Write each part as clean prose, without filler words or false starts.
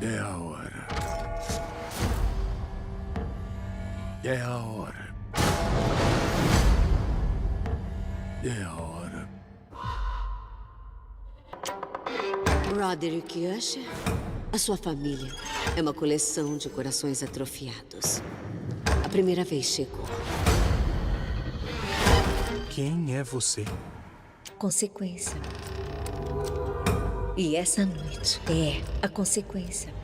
É a hora. É a hora. É a hora. Roderick Usher, a sua família é uma coleção de corações atrofiados. A primeira vez chegou. Quem é você? Consequência. E essa noite é a consequência.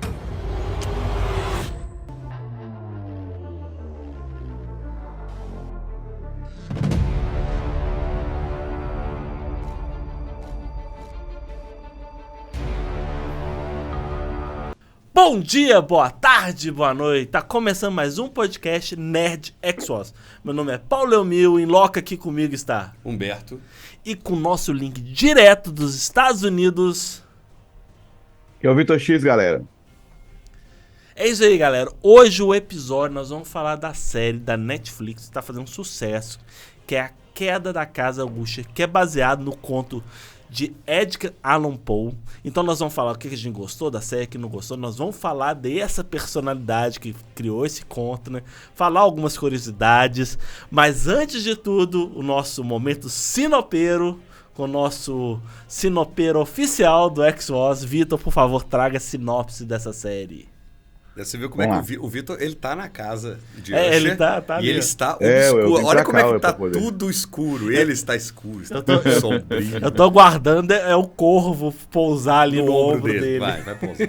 Bom dia, boa tarde, boa noite. Tá começando mais um podcast Nerd Exos. Meu nome é Paulo Leomil, em loca aqui comigo está Humberto. E com o nosso link direto dos Estados Unidos. Que é o Vitor X, galera. É isso aí, galera. Hoje o episódio nós vamos falar da série da Netflix que tá fazendo sucesso, que é A Queda da Casa Usher, que é baseado no conto de Edgar Allan Poe. Então nós vamos falar o que a gente gostou da série, o que não gostou. Nós vamos falar dessa personalidade que criou esse conto, né? Falar algumas curiosidades. Mas antes de tudo, o nosso momento sinopeiro, com o nosso sinopeiro oficial do X-Wars. Vitor, por favor, traga a sinopse dessa série. Você viu como é que o Vitor, ele tá na casa de Usher, ele tá e ali. ele está obscuro. Olha como é que tá tudo escuro. Ele está escuro, está tudo sombrio. Eu tô aguardando o corvo pousar ali no ombro dele. Vai pousar.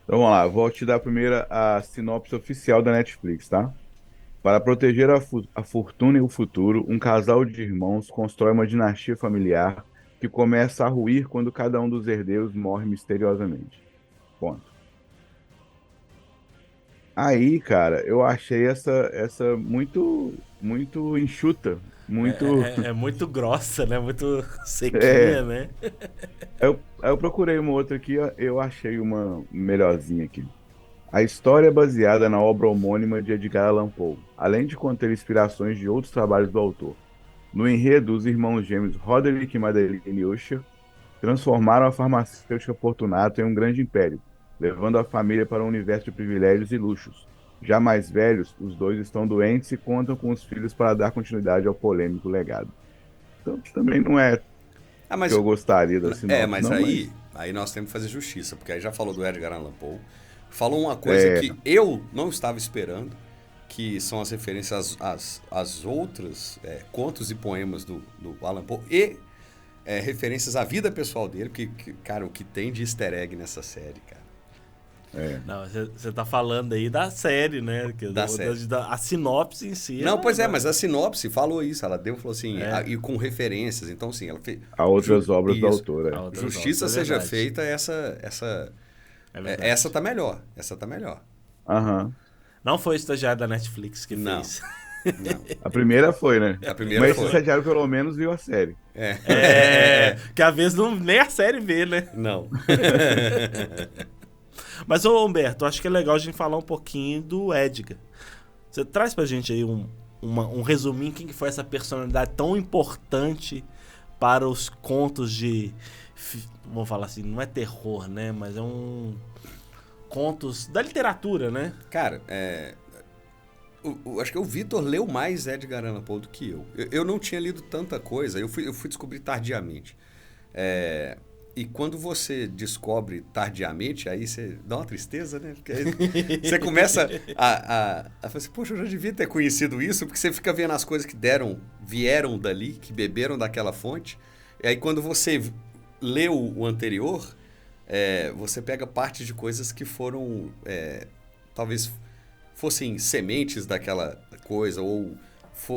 Então vamos lá, vou te dar primeiro a sinopse oficial da Netflix, tá? Para proteger a fortuna e o futuro, um casal de irmãos constrói uma dinastia familiar que começa a ruir quando cada um dos herdeiros morre misteriosamente. Ponto. Aí, cara, eu achei essa muito enxuta, muito... É muito grossa, né? Muito sequinha, né? Eu procurei uma outra aqui, eu achei uma melhorzinha aqui. A história é baseada na obra homônima de Edgar Allan Poe, além de conter inspirações de outros trabalhos do autor. No enredo, os irmãos gêmeos Roderick e Madeleine Usher transformaram a farmacêutica Fortunato em um grande império, levando a família para um universo de privilégios e luxos. Já mais velhos, os dois estão doentes e contam com os filhos para dar continuidade ao polêmico legado. Então, também não é que eu gostaria da sinopse. Mas aí nós temos que fazer justiça, porque aí já falou do Edgar Allan Poe, falou uma coisa que eu não estava esperando, que são as referências às outras contos e poemas do Allan Poe e referências à vida pessoal dele, porque, cara, o que tem de easter egg nessa série, cara. Não, você tá falando aí da série, né? Série. A sinopse em si. Não, pois mas a sinopse falou isso. Ela falou assim, e com referências. Então, assim, ela fez. Há outras obras do autor. Justiça seja feita, essa tá melhor. Essa tá melhor. Aham. Não foi o estagiário da Netflix que fez. Não. A primeira foi, né? Mas o estagiário pelo menos viu a série. Que às vezes nem a série vê, né? Não. Mas, ô Humberto, acho que é legal a gente falar um pouquinho do Edgar. Você traz pra gente aí um resuminho, quem que foi essa personalidade tão importante para os contos de... Vamos falar assim, não é terror, né? Mas é contos da literatura, né? Cara, acho que o Vitor leu mais Edgar Allan Poe do que eu. Eu não tinha lido tanta coisa, eu fui descobrir tardiamente. E quando você descobre tardiamente, aí você dá uma tristeza, né? Porque aí você começa a falar assim, poxa, eu já devia ter conhecido isso, porque você fica vendo as coisas que vieram dali, que beberam daquela fonte. E aí quando você leu o anterior, você pega parte de coisas que foram, talvez fossem sementes daquela coisa, ou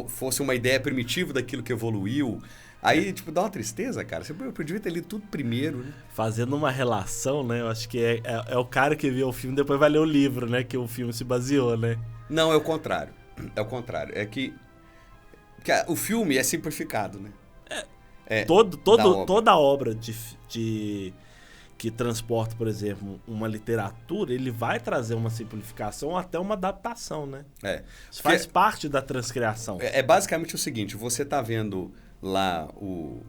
fosse uma ideia primitiva daquilo que evoluiu. Aí, dá uma tristeza, cara. Eu podia ter lido tudo primeiro, né? Fazendo uma relação, né? Eu acho que é o cara que viu o filme e depois vai ler o livro, né? Que o filme se baseou, né? Não, é o contrário. É que o filme é simplificado, né? Toda obra que transporta, por exemplo, uma literatura, ele vai trazer uma simplificação ou até uma adaptação, né? Isso faz parte da transcriação. É basicamente o seguinte, você tá vendo lá o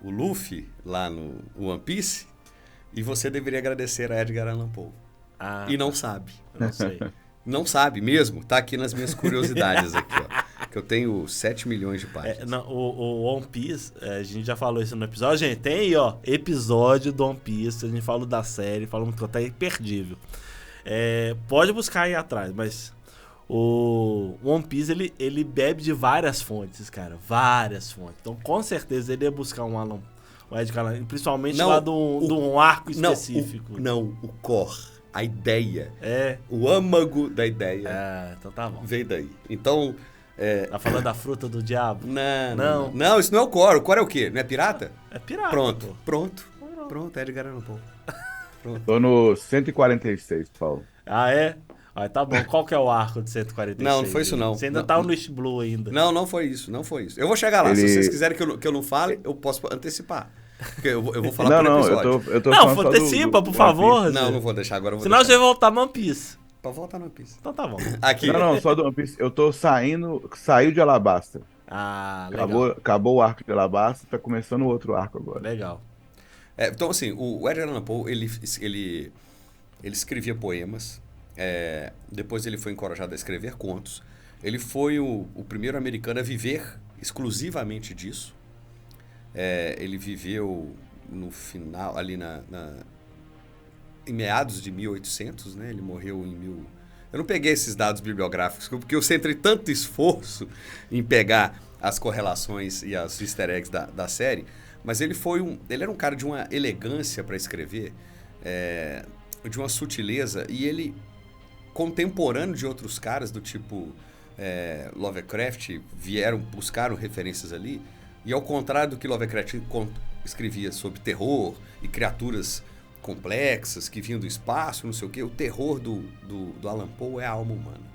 Luffy, lá no One Piece, E você deveria agradecer a Edgar Allan Poe. Ah, E não sabe. eu não sei. Não sabe mesmo. Tá aqui nas minhas curiosidades aqui, ó. Que eu tenho 7 milhões de páginas. Não, o One Piece, a gente já falou isso no episódio. Gente, tem aí, ó, episódio do One Piece. A gente falou da série, falamos que tá imperdível. Pode buscar aí atrás, mas o One Piece, ele bebe de várias fontes, cara. Várias fontes. Então, com certeza, ele ia buscar um Edgar Allan, principalmente Não, lá de um arco específico. O core, a ideia, É. o âmago da ideia Então tá bom. veio daí. Então, Tá falando da fruta do diabo? não, isso não é o core. O core é o quê? Não é pirata? É pirata. Pronto, pô. pronto, Edgar Allan Poe. Tô no 146, Paulo. Ah, é? Ah, tá bom. Qual que é o arco de 146? Não foi isso, não. Você ainda Não, tá no East Blue ainda. Não foi isso. Eu vou chegar lá. Se Ele- vocês quiserem que eu não fale, eu posso antecipar. Porque eu vou falar Não, por não, episódio. eu tô Não, falando só antecipa, por One favor. Piece. Não vou deixar agora. Eu vou Senão você deixar. vai voltar One Piece. Pra voltar no Piece. Então tá bom. Aqui. Não, só do One Piece. Eu tô saiu de Alabasta. Ah, legal. Acabou o arco de Alabasta, tá começando o outro arco agora. Legal. Então, assim, o Edgar Allan Poe, ele escrevia poemas. Depois ele foi encorajado a escrever contos. Ele foi o primeiro americano a viver exclusivamente disso. Ele viveu no final, ali em meados de 1800, né? Ele morreu em Eu não peguei esses dados bibliográficos, porque eu centrei tanto esforço em pegar as correlações e as easter eggs da série, mas ele era um cara de uma elegância para escrever, de uma sutileza, e ele, contemporâneo de outros caras do tipo Lovecraft, buscaram referências ali, e ao contrário do que Lovecraft escrevia sobre terror e criaturas complexas que vinham do espaço, não sei o quê, o terror do Allan Poe é a alma humana.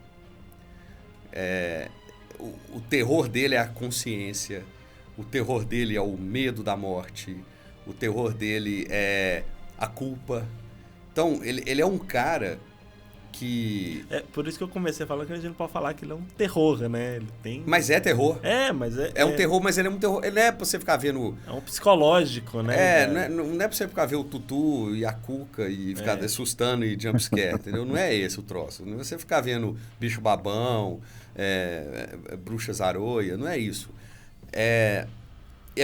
O terror dele é a consciência, o terror dele é o medo da morte, o terror dele é a culpa. Então, ele é um cara que... Por isso que eu comecei a falar que a gente não pode falar que ele é um terror, né? Ele tem... Mas é terror. Mas É um terror, mas ele é um terror. Ele não é pra você ficar vendo... É um psicológico, né? Não é pra você ficar vendo o Tutu e a Cuca e ficar assustando e jumpscare, entendeu? Não é esse o troço. Não é você ficar vendo bicho babão, bruxa zaroia, não é isso. É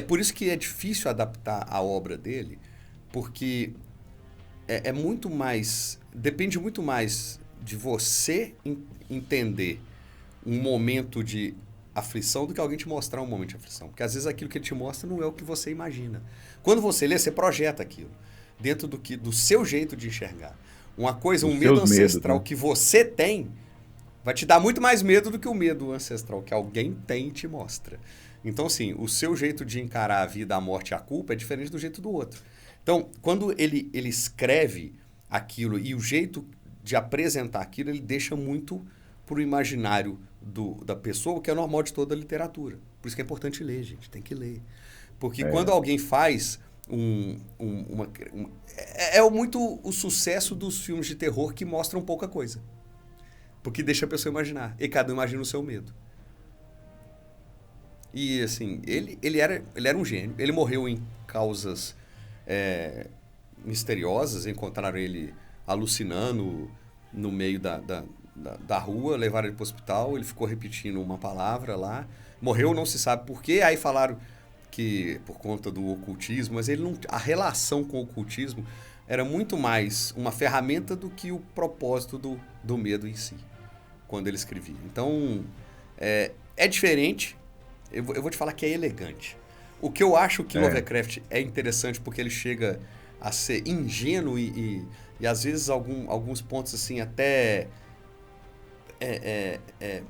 por isso que é difícil adaptar a obra dele, porque é muito mais... Depende muito mais de você entender um momento de aflição do que alguém te mostrar um momento de aflição. Porque às vezes aquilo que ele te mostra não é o que você imagina. Quando você lê, você projeta aquilo dentro do seu jeito de enxergar. Uma coisa, um medo ancestral que você tem, vai te dar muito mais medo do que o medo ancestral que alguém tem e te mostra. Então, assim, o seu jeito de encarar a vida, a morte e a culpa é diferente do jeito do outro. Então, quando ele escreve aquilo e o jeito de apresentar aquilo, ele deixa muito para o imaginário da pessoa, que é normal de toda a literatura. Por isso que é importante ler, gente. Tem que ler. Porque quando alguém faz muito o sucesso dos filmes de terror que mostram pouca coisa. Porque deixa a pessoa imaginar. E cada um imagina o seu medo. E, assim, ele era um gênio. Ele morreu em causas misteriosas. Encontraram ele alucinando no meio da rua, levaram ele para o hospital, ele ficou repetindo uma palavra lá, morreu, não se sabe por quê, aí falaram que por conta do ocultismo, mas a relação com o ocultismo era muito mais uma ferramenta do que o propósito do medo em si, quando ele escrevia. Então, é diferente, eu vou te falar que é elegante. O que eu acho que Lovecraft é interessante porque ele chega a ser ingênuo e às vezes alguns pontos assim até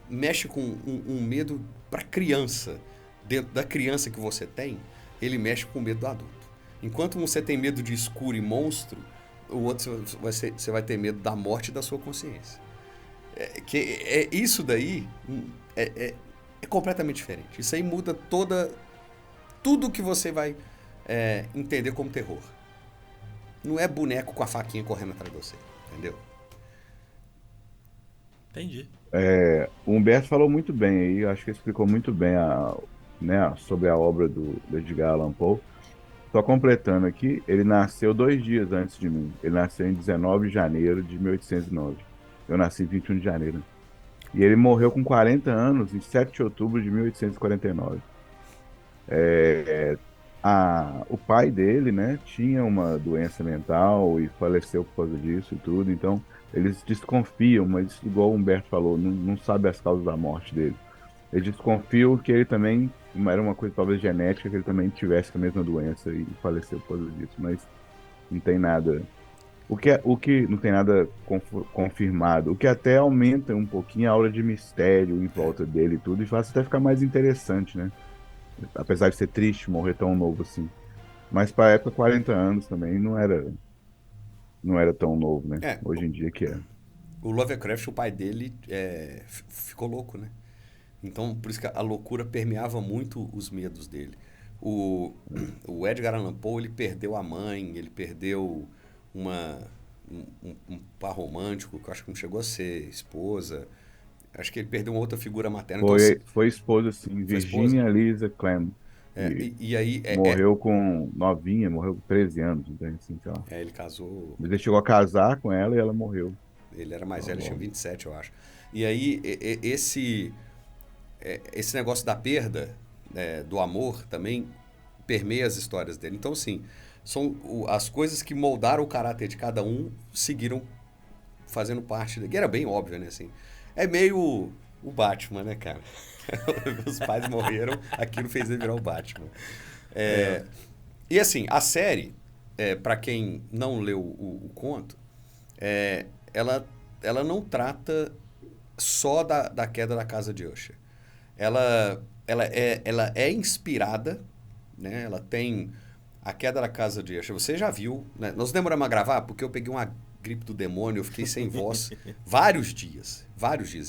mexe com um medo para criança. Dentro da criança que você tem, ele mexe com o medo do adulto. Enquanto você tem medo de escuro e monstro, o outro você vai ter medo da morte da sua consciência. Isso daí é completamente diferente. Isso aí muda tudo que você vai entender como terror. Não é boneco com a faquinha correndo atrás de você, entendeu? Entendi. O Humberto falou muito bem aí, eu acho que ele explicou muito bem sobre a obra do Edgar Allan Poe. Só completando aqui, ele nasceu 2 dias antes de mim. Ele nasceu em 19 de janeiro de 1809. Eu nasci em 21 de janeiro. E ele morreu com 40 anos em 7 de outubro de 1849. O pai dele, né, tinha uma doença mental e faleceu por causa disso e tudo. Então, eles desconfiam, mas igual o Humberto falou, não sabe as causas da morte dele. Eles desconfiam que ele também, era uma coisa talvez genética, que ele também tivesse a mesma doença e faleceu por causa disso. Mas não tem nada. O que não tem nada confirmado, o que até aumenta um pouquinho a aura de mistério em volta dele e tudo, e faz até ficar mais interessante, né? Apesar de ser triste morrer tão novo assim. Mas para época, 40 anos também não era tão novo, né? É, Hoje em dia que é. o Lovecraft, o pai dele, ficou louco, né? Então, por isso que a loucura permeava muito os medos dele. O Edgar Allan Poe, ele perdeu a mãe, ele perdeu um par romântico, que eu acho que não chegou a ser esposa. Acho que ele perdeu uma outra figura materna. Foi esposa, sim, Foi Virginia Lisa Clem. e aí... Morreu com novinha, morreu com 13 anos, então, assim, sei lá. ele casou... Mas ele chegou a casar com ela e ela morreu. Ele era mais velho, tinha 27, eu acho. E aí, esse negócio da perda, do amor, também permeia as histórias dele. Então, assim, são as coisas que moldaram o caráter de cada um, seguiram fazendo parte dele. E era bem óbvio, né? Assim, é meio o Batman, né, cara? Os pais morreram, aquilo fez ele virar o Batman. E assim, a série, para quem não leu o conto, ela não trata só da queda da casa de Usher. Ela é inspirada, né? Ela tem a queda da casa de Usher. Você já viu, né? Nós demoramos a gravar porque eu peguei uma gripe do demônio, eu fiquei sem voz vários dias.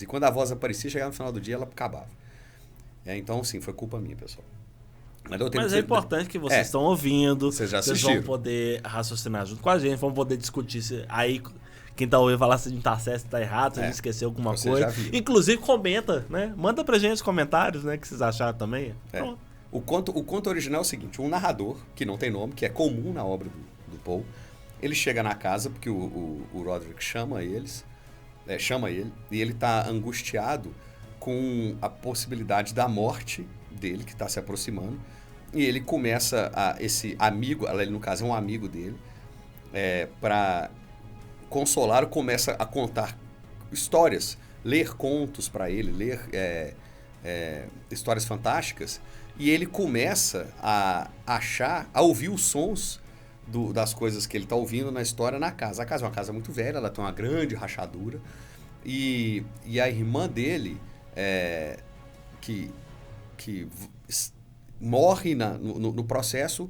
E quando a voz aparecia, chegava no final do dia, ela acabava. Então, sim, foi culpa minha, pessoal. Mas é importante que vocês estão ouvindo. Vocês já Vocês assistiram. vão poder raciocinar junto com a gente, vão poder discutir aí. Quem tá ouvindo falar se não tá certo, se tá errado, se a gente esqueceu alguma Você coisa. já viu. Inclusive, comenta, né? Manda pra gente os comentários, né? Que vocês acharam também. Pronto. O conto original é o seguinte: um narrador, que não tem nome, que é comum na obra do Poe, ele chega na casa, porque o Roderick chama ele, e ele tá angustiado com a possibilidade da morte dele, que está se aproximando, e ele começa esse amigo, ele no caso é um amigo dele, para consolar, começa a contar histórias, ler contos para ele, ler histórias fantásticas, e ele começa a ouvir os sons das coisas que ele está ouvindo na história na casa. A casa é uma casa muito velha, ela tem uma grande rachadura, e a irmã dele, que morre no processo,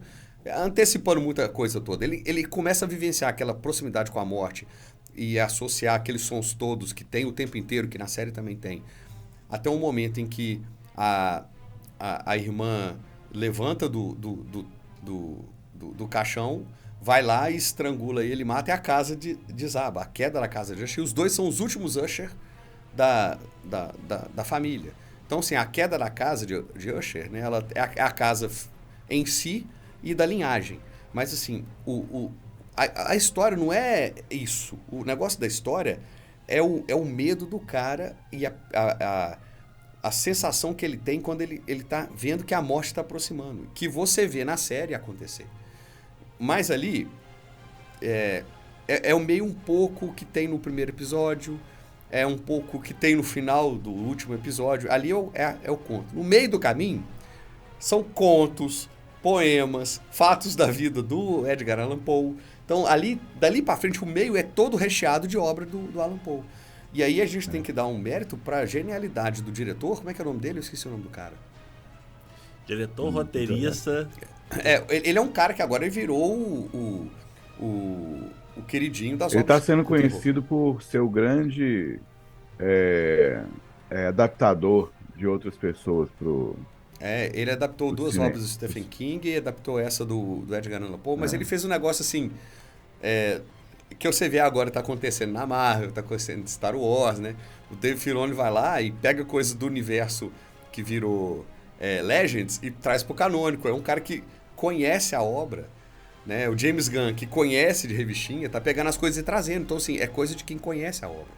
antecipando muita coisa toda. Ele começa a vivenciar aquela proximidade com a morte e associar aqueles sons todos que tem o tempo inteiro, que na série também tem, até um momento em que a irmã levanta do caixão, vai lá e estrangula ele, mata, e a casa desaba, a queda da casa de Usher. E os dois são os últimos Usher da família. Então, assim, a queda da casa de Usher, né, ela é a casa em si e da linhagem. Mas, assim, a história não é isso. O negócio da história é o medo do cara e a sensação que ele tem quando ele tá vendo que a morte está aproximando. Que você vê na série acontecer. Mas ali, é o meio um pouco que tem no primeiro episódio, é um pouco que tem no final do último episódio. Ali é o conto. No meio do caminho, são contos, poemas, fatos da vida do Edgar Allan Poe. Então, dali pra frente, o meio é todo recheado de obra do Allan Poe. E aí a gente tem que dar um mérito pra genialidade do diretor. Como é que é o nome dele? Eu esqueci o nome do cara. Diretor, roteirista. Ele é um cara que agora virou o queridinho das Ele obras. está sendo conhecido por ser o grande adaptador de outras pessoas pro... Ele adaptou o duas cinema. obras do Stephen King e adaptou essa do Edgar Allan Poe, mas ele fez um negócio assim, que você vê agora tá acontecendo na Marvel, tá acontecendo em Star Wars, né? O Dave Filoni vai lá e pega coisas do universo que virou Legends e traz pro canônico. É um cara que conhece a obra, né? O James Gunn, que conhece de revistinha, tá pegando as coisas e trazendo. Então, assim, é coisa de quem conhece a obra.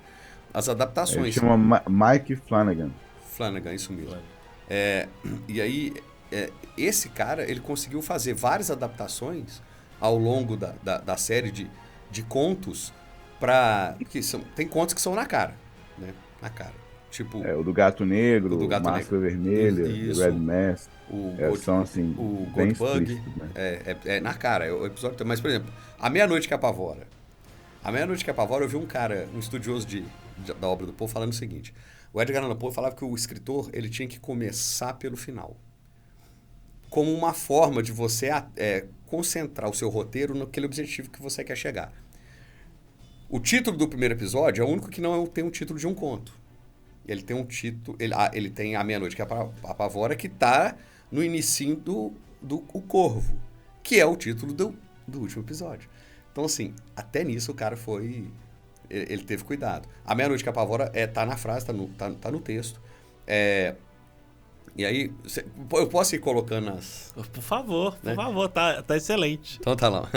As Ele adaptações. chama Mike Flanagan. Flanagan, isso mesmo. E aí, esse cara, ele conseguiu fazer várias adaptações ao longo da série de contos tem contos que são na cara, né? Na cara. Tipo... O do Gato Negro, o do Gato Máscara Negro. Vermelha, Isso. Red Mask. São, assim, o bem Goldbug, explícitos, né? é na cara, o episódio. Mas, por exemplo, A Meia-Noite que Apavora. A Meia-Noite que Apavora, eu vi um cara, um estudioso da obra do Poe, falando o seguinte: o Edgar Allan Poe falava que o escritor ele tinha que começar pelo final, como uma forma de você concentrar o seu roteiro naquele objetivo que você quer chegar. O título do primeiro episódio é o único que não tem um título de um conto. Ele tem um título... Ele tem A Meia-Noite que Apavora, que está no inicinho do Corvo, que é o título do último episódio. Então, assim, até nisso o cara foi... Ele teve cuidado. A Meia-Noite que Apavora tá na frase, tá no texto. E aí, eu posso ir colocando as... Por favor, né? Tá excelente. Então tá lá.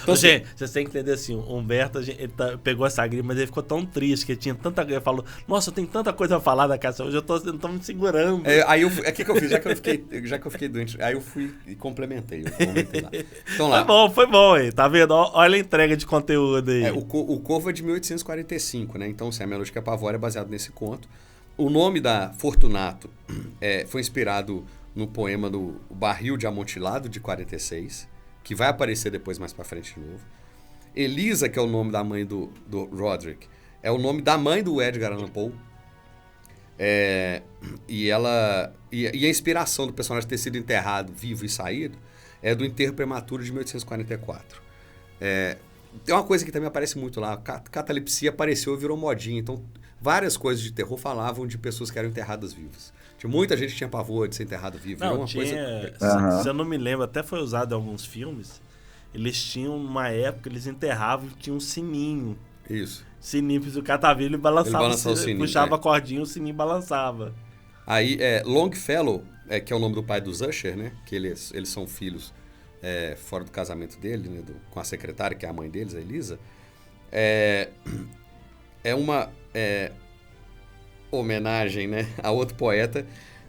Então, gente, vocês têm que entender assim, o Humberto, ele pegou essa grima, mas ele ficou tão triste, que ele tinha tanta... Ele falou, nossa, eu tenho tanta coisa a falar da casa, hoje eu tô me segurando. Aí o que eu fiz? Já que eu fiquei doente, aí eu fui e complementei lá. Então lá. Foi bom aí, tá vendo? Olha a entrega de conteúdo aí. O Corvo é de 1845, né? Então, assim, A Meia-Noite que Apavora é baseado nesse conto. O nome da Fortunato foi inspirado no poema do Barril de Amontilado, de 46, que vai aparecer depois mais pra frente de novo. Elisa, que é o nome da mãe do Roderick, é o nome da mãe do Edgar Allan Poe. E a inspiração do personagem ter sido enterrado vivo e saído é do enterro prematuro de 1844. Tem uma coisa que também aparece muito lá, catalepsia apareceu e virou modinha, então várias coisas de terror falavam de pessoas que eram enterradas vivas. Tinha muita gente que tinha pavor de ser enterrado vivo. Não, se eu não me lembro, até foi usado em alguns filmes, eles tinham, numa época, eles enterravam e tinha um sininho. Isso. Sininho, o cara tava vindo e balançava o sininho, puxava a cordinha, o sininho balançava. Aí, Longfellow, que é o nome do pai dos Usher, né? Que eles são filhos fora do casamento dele, né? Com a secretária, que é a mãe deles, a Elisa. É uma homenagem, né, a outro poeta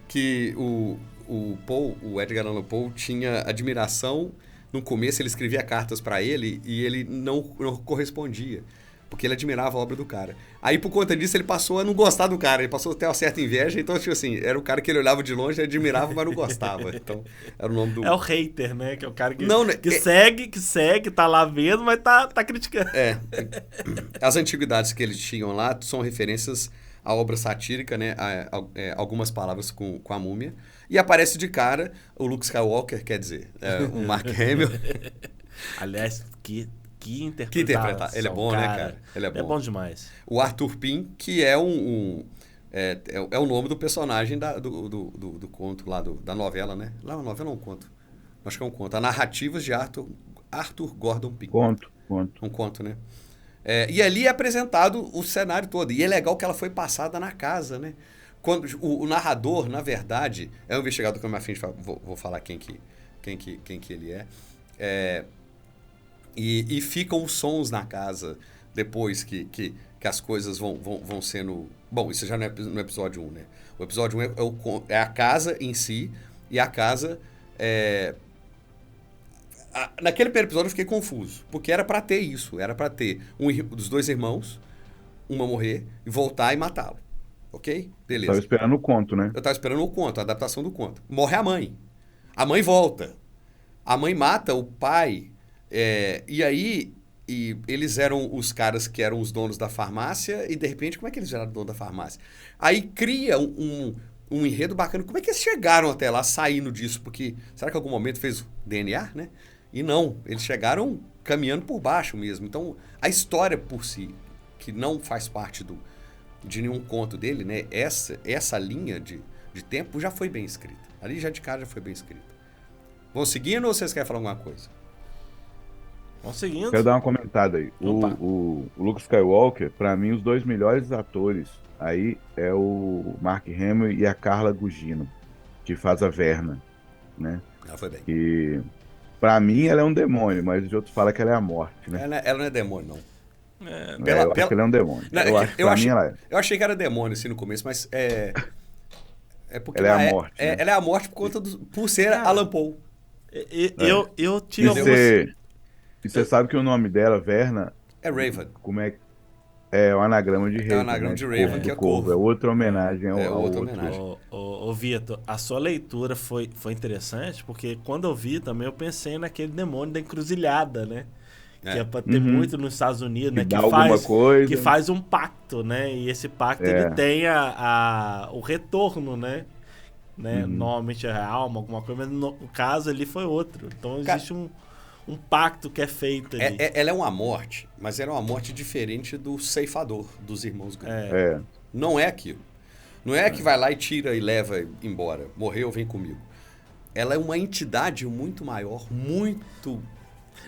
que o Edgar Allan Poe tinha admiração. No começo ele escrevia cartas para ele e ele não correspondia, porque ele admirava a obra do cara. Aí por conta disso ele passou a não gostar do cara, ele passou a ter uma certa inveja, então tipo assim, era o cara que ele olhava de longe, ele admirava, mas não gostava. Então era o nome do... É o hater, né, que é o cara que, não, que segue, tá lá vendo, mas tá criticando. As antiguidades que eles tinham lá são referências à obra satírica, né, algumas palavras com a múmia, e aparece de cara o Luke Skywalker, quer dizer, o Mark Hamill. Aliás, que interpretação. Que interpretar. Ele é bom, cara. né, cara? Ele é bom. É bom demais. O Arthur Pym, que é é o nome do personagem do conto lá, da novela, né? Lá, uma novela ou um conto? Acho que é um conto. A Narrativas de Arthur Gordon Pym. Conto. Um conto, né? E ali é apresentado o cenário todo. E é legal que ela foi passada na casa, né? Quando o narrador, na verdade, é um investigador que eu me afim de falar, vou falar quem que ele é. E ficam os sons na casa depois que as coisas vão sendo... Bom, isso já no episódio 1, né? O episódio 1 é a casa em si, e a casa... Naquele primeiro episódio eu fiquei confuso, porque era pra ter isso, era pra ter dos dois irmãos, uma morrer e voltar e matá-lo, ok? Beleza. Tava esperando o conto, né? Eu tava esperando o conto, a adaptação do conto. Morre a mãe volta, a mãe mata o pai, e aí eles eram os caras que eram os donos da farmácia, e de repente, como é que eles viraram dono da farmácia? Aí cria um enredo bacana, como é que eles chegaram até lá saindo disso? Porque será que em algum momento fez DNA, né? E não, eles chegaram caminhando por baixo mesmo. Então, a história por si, que não faz parte de nenhum conto dele, né? Essa linha de tempo já foi bem escrita. Ali já de cara já foi bem escrita. Vão seguindo ou vocês querem falar alguma coisa? Vamos seguindo. Quero dar uma comentada aí. O Luke Skywalker, pra mim, os dois melhores atores aí é o Mark Hamill e a Carla Gugino, que faz a Verna, né? Ela foi bem. E pra mim ela é um demônio, mas os outros falam que ela é a morte, né? Ela não é demônio, não. Eu acho que ela é um demônio. Não, eu acho que pra mim ela é. Eu achei que era demônio assim no começo, mas é porque Ela é a morte, né? ela é a morte por ser Alan Poe. Eu tinha E você sabe que o nome dela, Verna, É Raven. como é o anagrama de Raven. É o anagrama de Raven, que é corvo. É outra homenagem ao outra outro. homenagem. Ô Vitor, a sua leitura foi interessante, porque quando eu vi também eu pensei naquele demônio da encruzilhada, né? Que é pra ter muito nos Estados Unidos, né? dá alguma coisa. Que faz um pacto, né? E esse pacto ele tem o retorno, né? Normalmente é a alma, alguma coisa, mas no caso ali foi outro. Então existe um pacto que é feito ali. Ela é uma morte, mas ela é uma morte diferente do ceifador dos irmãos Grimm. Não é aquilo. Não é que vai lá e tira e leva embora. Morreu, vem comigo. Ela é uma entidade muito maior, muito...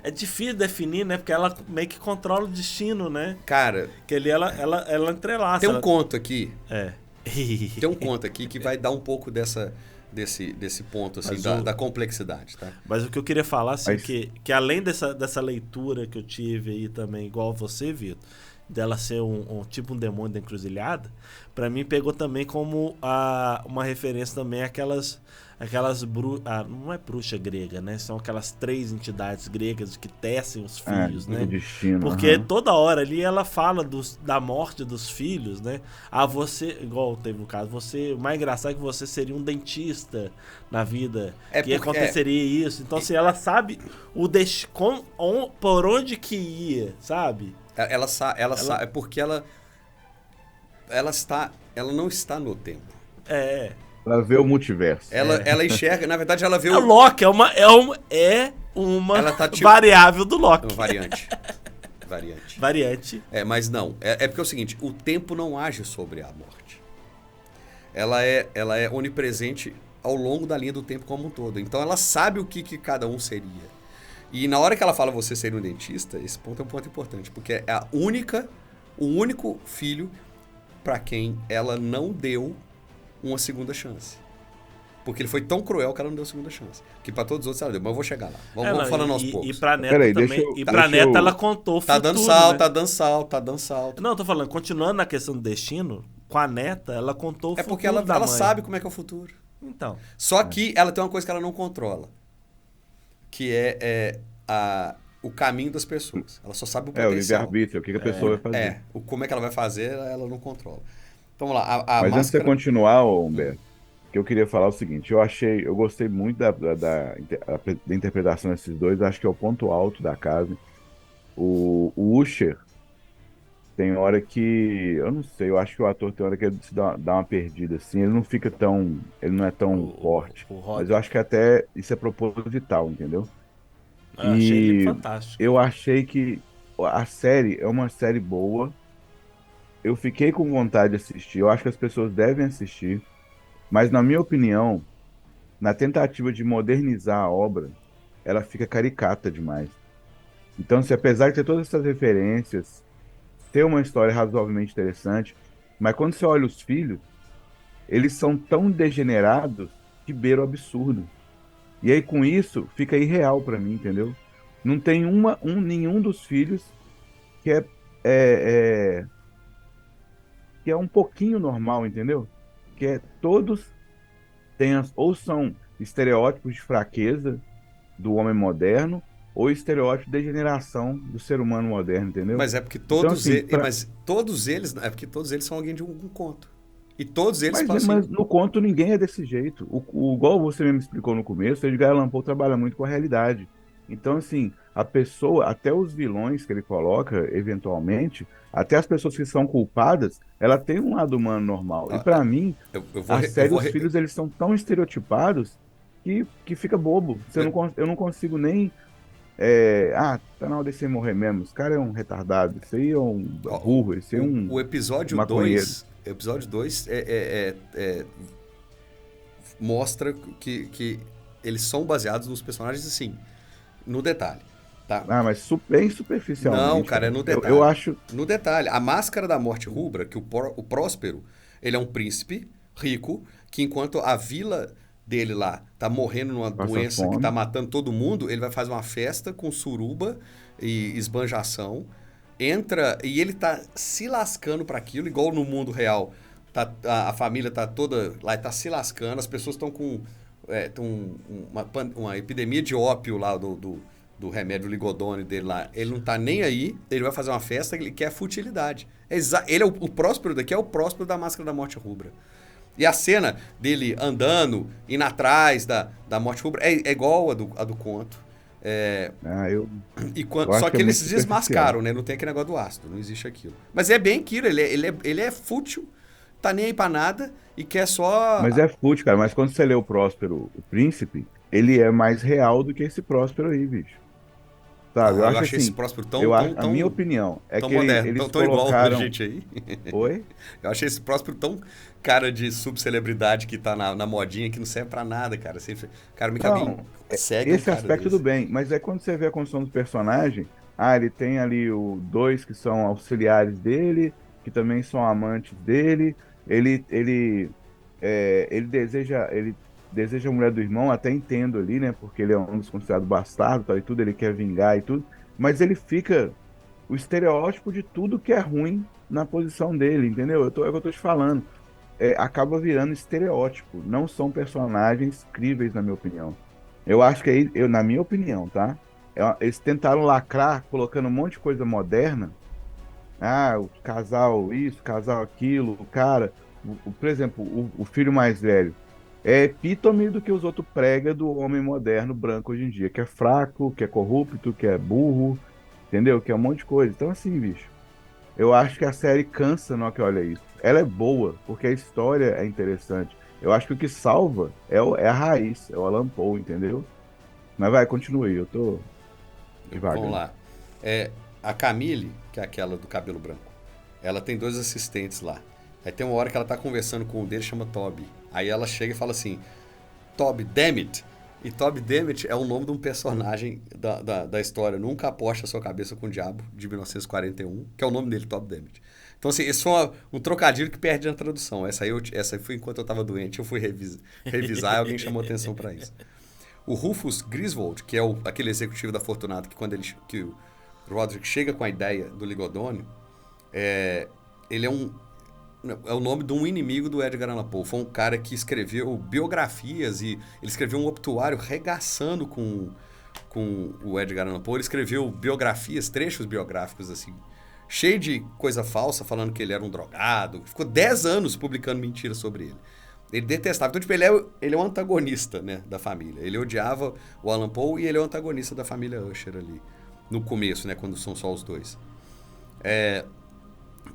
É difícil definir, né? Porque ela meio que controla o destino, né? Cara... Que ali ela entrelaça. Tem um conto aqui. Tem um conto aqui que vai dar um pouco desse ponto, assim, da complexidade, tá? Mas o que eu queria falar, assim, que além dessa leitura que eu tive aí também, igual você, Vitor, dela ser tipo um demônio da encruzilhada, pra mim pegou também como uma referência também àquelas não é bruxa grega, né? São aquelas 3 entidades gregas que tecem os filhos, né? Destino, porque toda hora ali ela fala da morte dos filhos, né? Você, igual teve no caso, o mais engraçado é que você seria um dentista na vida, aconteceria isso. Então, assim, ela sabe por onde que ia, sabe? Ela sabe, é porque ela não está no tempo. Ela vê o multiverso. Ela enxerga, na verdade, ela vê o Loki, é uma ela tá, tipo, variável do Loki. Variante. Mas não. É porque é o seguinte, o tempo não age sobre a morte. Ela é onipresente ao longo da linha do tempo como um todo. Então ela sabe o que cada um seria. E na hora que ela fala você ser um dentista, esse ponto é um ponto importante, porque é o único filho para quem ela não deu uma segunda chance. Porque ele foi tão cruel que ela não deu segunda chance. Que pra todos os outros ela deu, mas eu vou chegar lá. Vamos falando aos poucos. E pra neta também. Ela contou o futuro. Tá dando salto. Não, eu tô falando, continuando na questão do destino, com a neta, ela contou o futuro. É porque ela sabe como é que é o futuro. Então. Só que ela tem uma coisa que ela não controla. Que é o caminho das pessoas. Ela só sabe o potencial. O livre-arbítrio, o que a pessoa vai fazer. Como é que ela vai fazer, ela não controla. Então vamos lá. Mas antes de você continuar, Humberto, que eu queria falar o seguinte, eu gostei muito da interpretação desses dois, acho que é o ponto alto da casa. O Usher tem hora que, eu não sei, eu acho que o ator tem hora que ele dá uma perdida, assim, ele não é tão forte, mas eu acho que até isso é proposital, entendeu? Eu achei ele fantástico. Eu achei que a série é uma série boa, eu fiquei com vontade de assistir, eu acho que as pessoas devem assistir, mas na minha opinião, na tentativa de modernizar a obra, ela fica caricata demais. Então, apesar de ter todas essas referências, ter uma história razoavelmente interessante, mas quando você olha os filhos, eles são tão degenerados que beira o absurdo. E aí, com isso, fica irreal pra mim, entendeu? Não tem nenhum dos filhos que que é um pouquinho normal, entendeu? Todos ou são estereótipos de fraqueza do homem moderno, ou estereótipo de degeneração do ser humano moderno, entendeu? Mas é porque todos eles são alguém de um conto. E todos eles mas no conto ninguém é desse jeito. Igual você mesmo explicou no começo, o Edgar Allan Poe trabalha muito com a realidade. Então, assim, a pessoa, até os vilões que ele coloca, eventualmente, até as pessoas que são culpadas, ela tem um lado humano normal. E pra mim, os filhos, eles são tão estereotipados que fica bobo. Eu não consigo nem... tá na hora de você morrer mesmo. Esse cara é um retardado. Esse aí é um burro. Esse é um O episódio 2... O episódio 2 mostra que eles são baseados nos personagens, assim, no detalhe. Tá? Mas bem superficialmente. Não, cara, é no detalhe. Eu acho... No detalhe. A Máscara da Morte Rubra, que o Próspero, ele é um príncipe rico, que enquanto a vila dele lá tá morrendo numa Passa doença que fome. tá matando todo mundo, ele vai fazer uma festa com suruba e esbanjação, entra e ele tá se lascando para aquilo, igual no mundo real. A família tá toda lá, tá se lascando, as pessoas estão com uma epidemia de ópio lá do remédio Ligodone dele lá. Ele não tá nem aí, ele vai fazer uma festa, ele quer futilidade. Ele é o Próspero daqui, é o Próspero da Máscara da Morte Rubra. E a cena dele andando, indo atrás da Morte Rubra, é igual a do conto. Eu Só acho que que é eles se muito desmascaram, né? Não tem aquele negócio do ácido, não existe aquilo. Mas é bem aquilo, ele é fútil, tá nem aí pra nada e quer só... Mas é fútil, cara. Mas quando você lê o Próspero, o Príncipe, ele é mais real do que esse Próspero aí, bicho. Sabe? Ah, Eu eu acho achei assim, esse Próspero a minha opinião é tão que moderno, eles tão igual a colocaram... gente aí. Oi? Eu achei esse Próspero tão cara de subcelebridade que tá na modinha que não serve pra nada, cara. Cara, me cabe Não, segue um esse cara aspecto desse. tudo bem, mas é quando você vê a construção do personagem, ele tem ali dois que são auxiliares dele, que também são amantes dele, ele deseja a mulher do irmão, até entendo ali, né, porque ele é um dos considerados bastardo, tal, e tudo, ele quer vingar e tudo, mas ele fica o estereótipo de tudo que é ruim na posição dele, entendeu? É o que eu tô te falando. Acaba virando estereótipo. Não são personagens críveis, na minha opinião. Eu acho que aí, na minha opinião, tá? Eles tentaram lacrar, colocando um monte de coisa moderna. O casal isso, casal aquilo, o cara. Por exemplo, o filho mais velho é epítome do que os outros pregam do homem moderno branco hoje em dia, que é fraco, que é corrupto, que é burro, entendeu? Que é um monte de coisa. Então, assim, bicho. Eu acho que a série cansa na hora que olha isso. Ela é boa, porque a história é interessante. Eu acho que o que salva é a raiz, é o Alan Poe, entendeu? Mas vai, continue, eu tô devagar. Vamos lá. A Camille, que é aquela do cabelo branco, ela tem 2 assistentes lá. Aí tem uma hora que ela tá conversando com um deles, chama Toby. Aí ela chega e fala assim, Toby, damn it. E Toby Dammit é o nome de um personagem da história Nunca Aposte a Sua Cabeça com o Diabo, de 1941, que é o nome dele, Toby Dammit. Então, assim, esse foi um trocadilho que perde na tradução. Essa aí foi enquanto eu estava doente, eu fui revisar e alguém chamou atenção para isso. O Rufus Griswold, que é aquele executivo da Fortunato, que o Roderick chega com a ideia do Ligodone, ele é o nome de um inimigo do Edgar Allan Poe. Foi um cara que escreveu biografias e ele escreveu um obituário regaçando com o Edgar Allan Poe. Ele escreveu biografias, trechos biográficos, assim, cheio de coisa falsa, falando que ele era um drogado. Ficou 10 anos publicando mentiras sobre ele. Ele detestava. Então, tipo, ele é o antagonista, né, da família. Ele odiava o Allan Poe e ele é o antagonista da família Usher ali, no começo, né, quando são só os dois.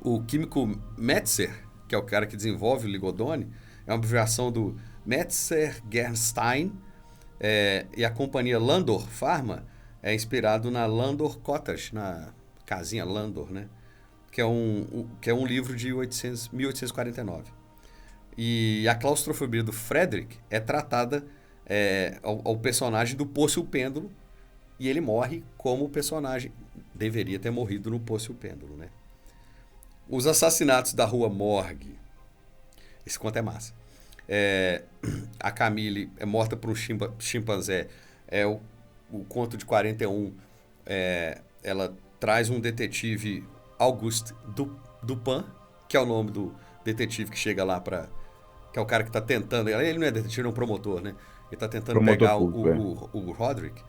O químico Metzer, que é o cara que desenvolve o Ligodone, é uma abreviação do Metzer-Gerstein, e a companhia Landor Pharma é inspirado na Landor Cottage, na casinha Landor, né? Que é um livro de 1849. E a claustrofobia do Frederick é tratada ao personagem do Poço e o Pêndulo, e ele morre como o personagem deveria ter morrido no Poço e o Pêndulo, né? Os assassinatos da Rua Morgue. Esse conto é massa. A Camille é morta por um chimpanzé. O conto de 41. Ela traz um detetive, Auguste Dupin, que é o nome do detetive que chega lá para... Que é o cara que está tentando... Ele não é detetive, ele é um promotor, né? Ele está tentando pegar o Roderick,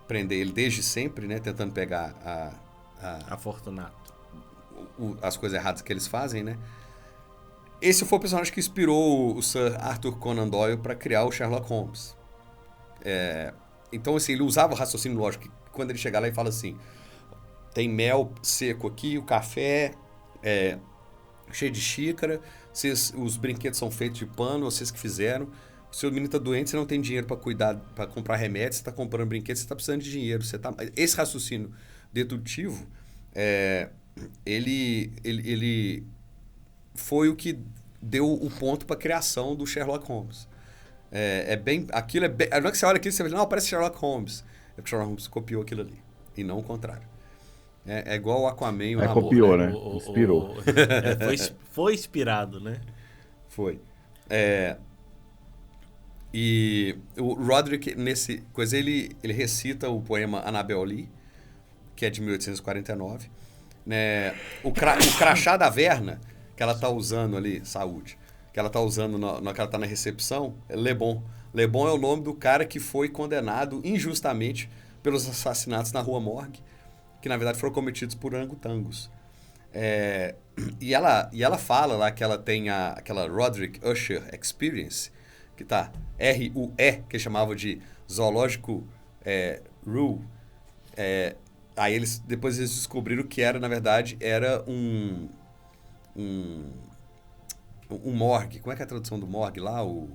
prender ele desde sempre, né? Tentando pegar A Fortunato. As coisas erradas que eles fazem, né? Esse foi o personagem que inspirou o Sir Arthur Conan Doyle para criar o Sherlock Holmes. Então, assim, ele usava o raciocínio lógico. Que quando ele chega lá e fala assim, tem mel seco aqui, o café cheio de xícara, os brinquedos são feitos de pano, vocês que fizeram. O seu menino está doente, você não tem dinheiro para cuidar, para comprar remédios, você está comprando brinquedos, você está precisando de dinheiro. Esse raciocínio dedutivo, ele foi o que deu o ponto para a criação do Sherlock Holmes. Aquilo é bem... Na hora que você olha aquilo, você fala, não, parece Sherlock Holmes. É porque Sherlock Holmes copiou aquilo ali, e não o contrário. É igual o Aquaman e o Namor. Copiou, né? Inspirou. Foi inspirado, né? Foi. E o Roderick, nesse coisa, ele recita o poema Annabel Lee, que é de 1849. Né? O crachá da Verna, que ela tá usando ali, saúde, que ela tá usando que ela tá na recepção, é Le Bon. Le Bon é o nome do cara que foi condenado injustamente pelos assassinatos na Rua Morgue, que na verdade foram cometidos por orangotangos. E ela fala lá que ela tem aquela Roderick Usher Experience, que tá RUE, que eles chamavam de zoológico Rue. Aí depois eles descobriram que na verdade, era um morgue. Como é que é a tradução do morgue lá? O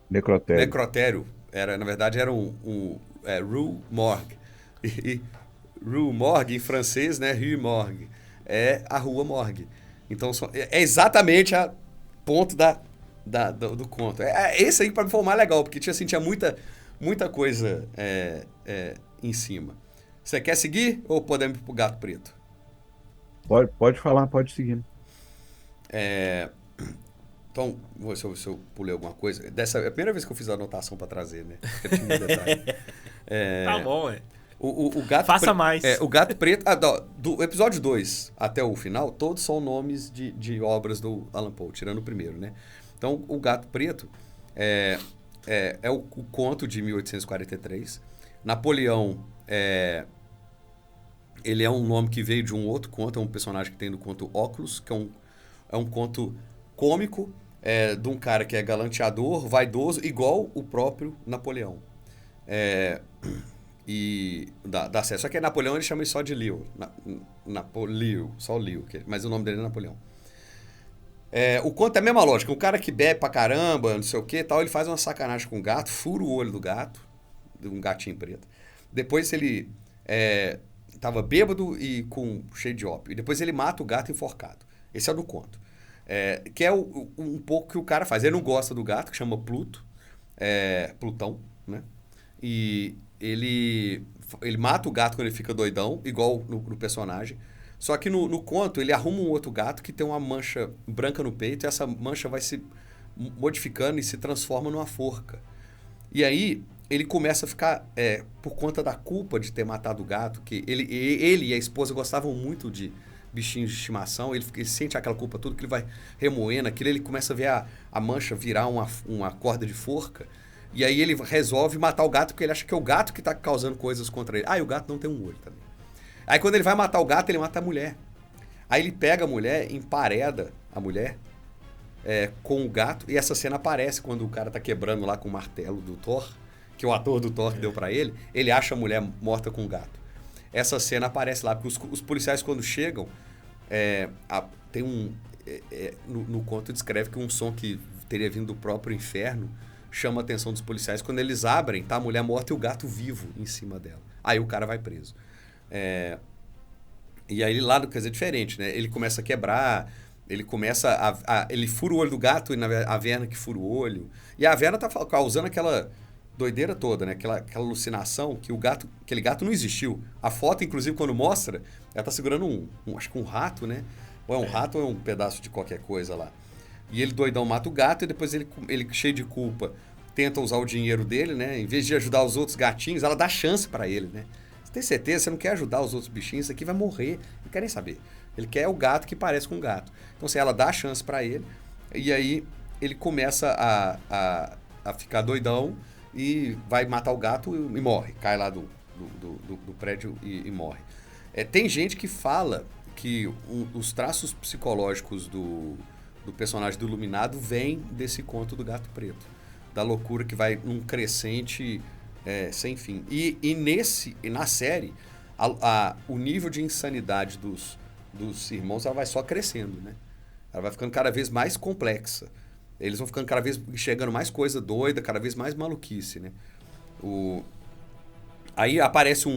Necrotério. necrotério. Na verdade, era Rue Morgue. E Rue Morgue, em francês, né? Rue Morgue. É a rua morgue. Então, é exatamente a ponto do conto. Esse aí, para mim, foi o mais legal, porque tinha muita coisa em cima. Você quer seguir ou podemos ir pro Gato Preto? Pode falar, pode seguir. Então, vou ver se eu pulei alguma coisa. É a primeira vez que eu fiz a anotação para trazer, né? Eu tinha um detalhe. Tá bom, O Gato Faça mais. O Gato Preto, do episódio 2 até o final, todos são nomes de obras do Allan Poe, tirando o primeiro, né? Então, o Gato Preto é o conto de 1843. Napoleão ele é um nome que veio de um outro conto, é um personagem que tem do conto Óculos, que é um conto cômico de um cara que é galanteador, vaidoso, igual o próprio Napoleão. E dá certo. Só que Napoleão ele chama isso só de Leo. Napoleão, só Leo, mas o nome dele é Napoleão. O conto é a mesma lógica. Um cara que bebe pra caramba, não sei o que tal, ele faz uma sacanagem com o gato, fura o olho do gato, de um gatinho preto. Depois ele tava bêbado e cheio de ópio. E depois ele mata o gato enforcado. Esse é o do conto. Que é um pouco que o cara faz. Ele não gosta do gato, que chama Plutão, né? E ele mata o gato quando ele fica doidão, igual no personagem. Só que no conto, ele arruma um outro gato que tem uma mancha branca no peito, e essa mancha vai se modificando e se transforma numa forca. E aí, ele começa a ficar, por conta da culpa de ter matado o gato, que ele e a esposa gostavam muito de bichinhos de estimação, ele sente aquela culpa toda, que ele vai remoendo aquilo, ele começa a ver a mancha virar uma corda de forca, e aí ele resolve matar o gato, porque ele acha que é o gato que está causando coisas contra ele. E o gato não tem um olho também. Aí quando ele vai matar o gato, ele mata a mulher. Aí ele pega a mulher, empareda a mulher com o gato, e essa cena aparece quando o cara tá quebrando lá com o martelo do Thor, que o ator do Thor deu pra ele acha a mulher morta com o gato. Essa cena aparece lá, porque os policiais quando chegam, tem no conto descreve que um som que teria vindo do próprio inferno chama a atenção dos policiais. Quando eles abrem, tá a mulher morta e o gato vivo em cima dela. Aí o cara vai preso. E aí lá, quer dizer, é diferente, né? Ele começa a quebrar, ele começa ele fura o olho do gato e a Verna que fura o olho. E a Verna tá causando aquela doideira toda, né? Aquela alucinação que aquele gato não existiu. A foto, inclusive, quando mostra, ela tá segurando acho que um rato, né? Ou é um rato ou é um pedaço de qualquer coisa lá. E ele doidão mata o gato e depois ele cheio de culpa, tenta usar o dinheiro dele, né? Em vez de ajudar os outros gatinhos, ela dá chance pra ele, né? Você tem certeza? Você não quer ajudar os outros bichinhos? Isso aqui vai morrer. Não quer nem saber. Ele quer o gato que parece com um gato. Então, assim, ela dá a chance pra ele. E aí, ele começa a ficar doidão e vai matar o gato e morre. Cai lá do prédio e morre. Tem gente que fala que os traços psicológicos do personagem do Iluminado vêm desse conto do Gato Preto. Da loucura que vai num crescente sem fim. E na série, o nível de insanidade dos irmãos ela vai só crescendo, né? Ela vai ficando cada vez mais complexa. Eles vão ficando cada vez enxergando mais coisa doida, cada vez mais maluquice, né? Aí aparece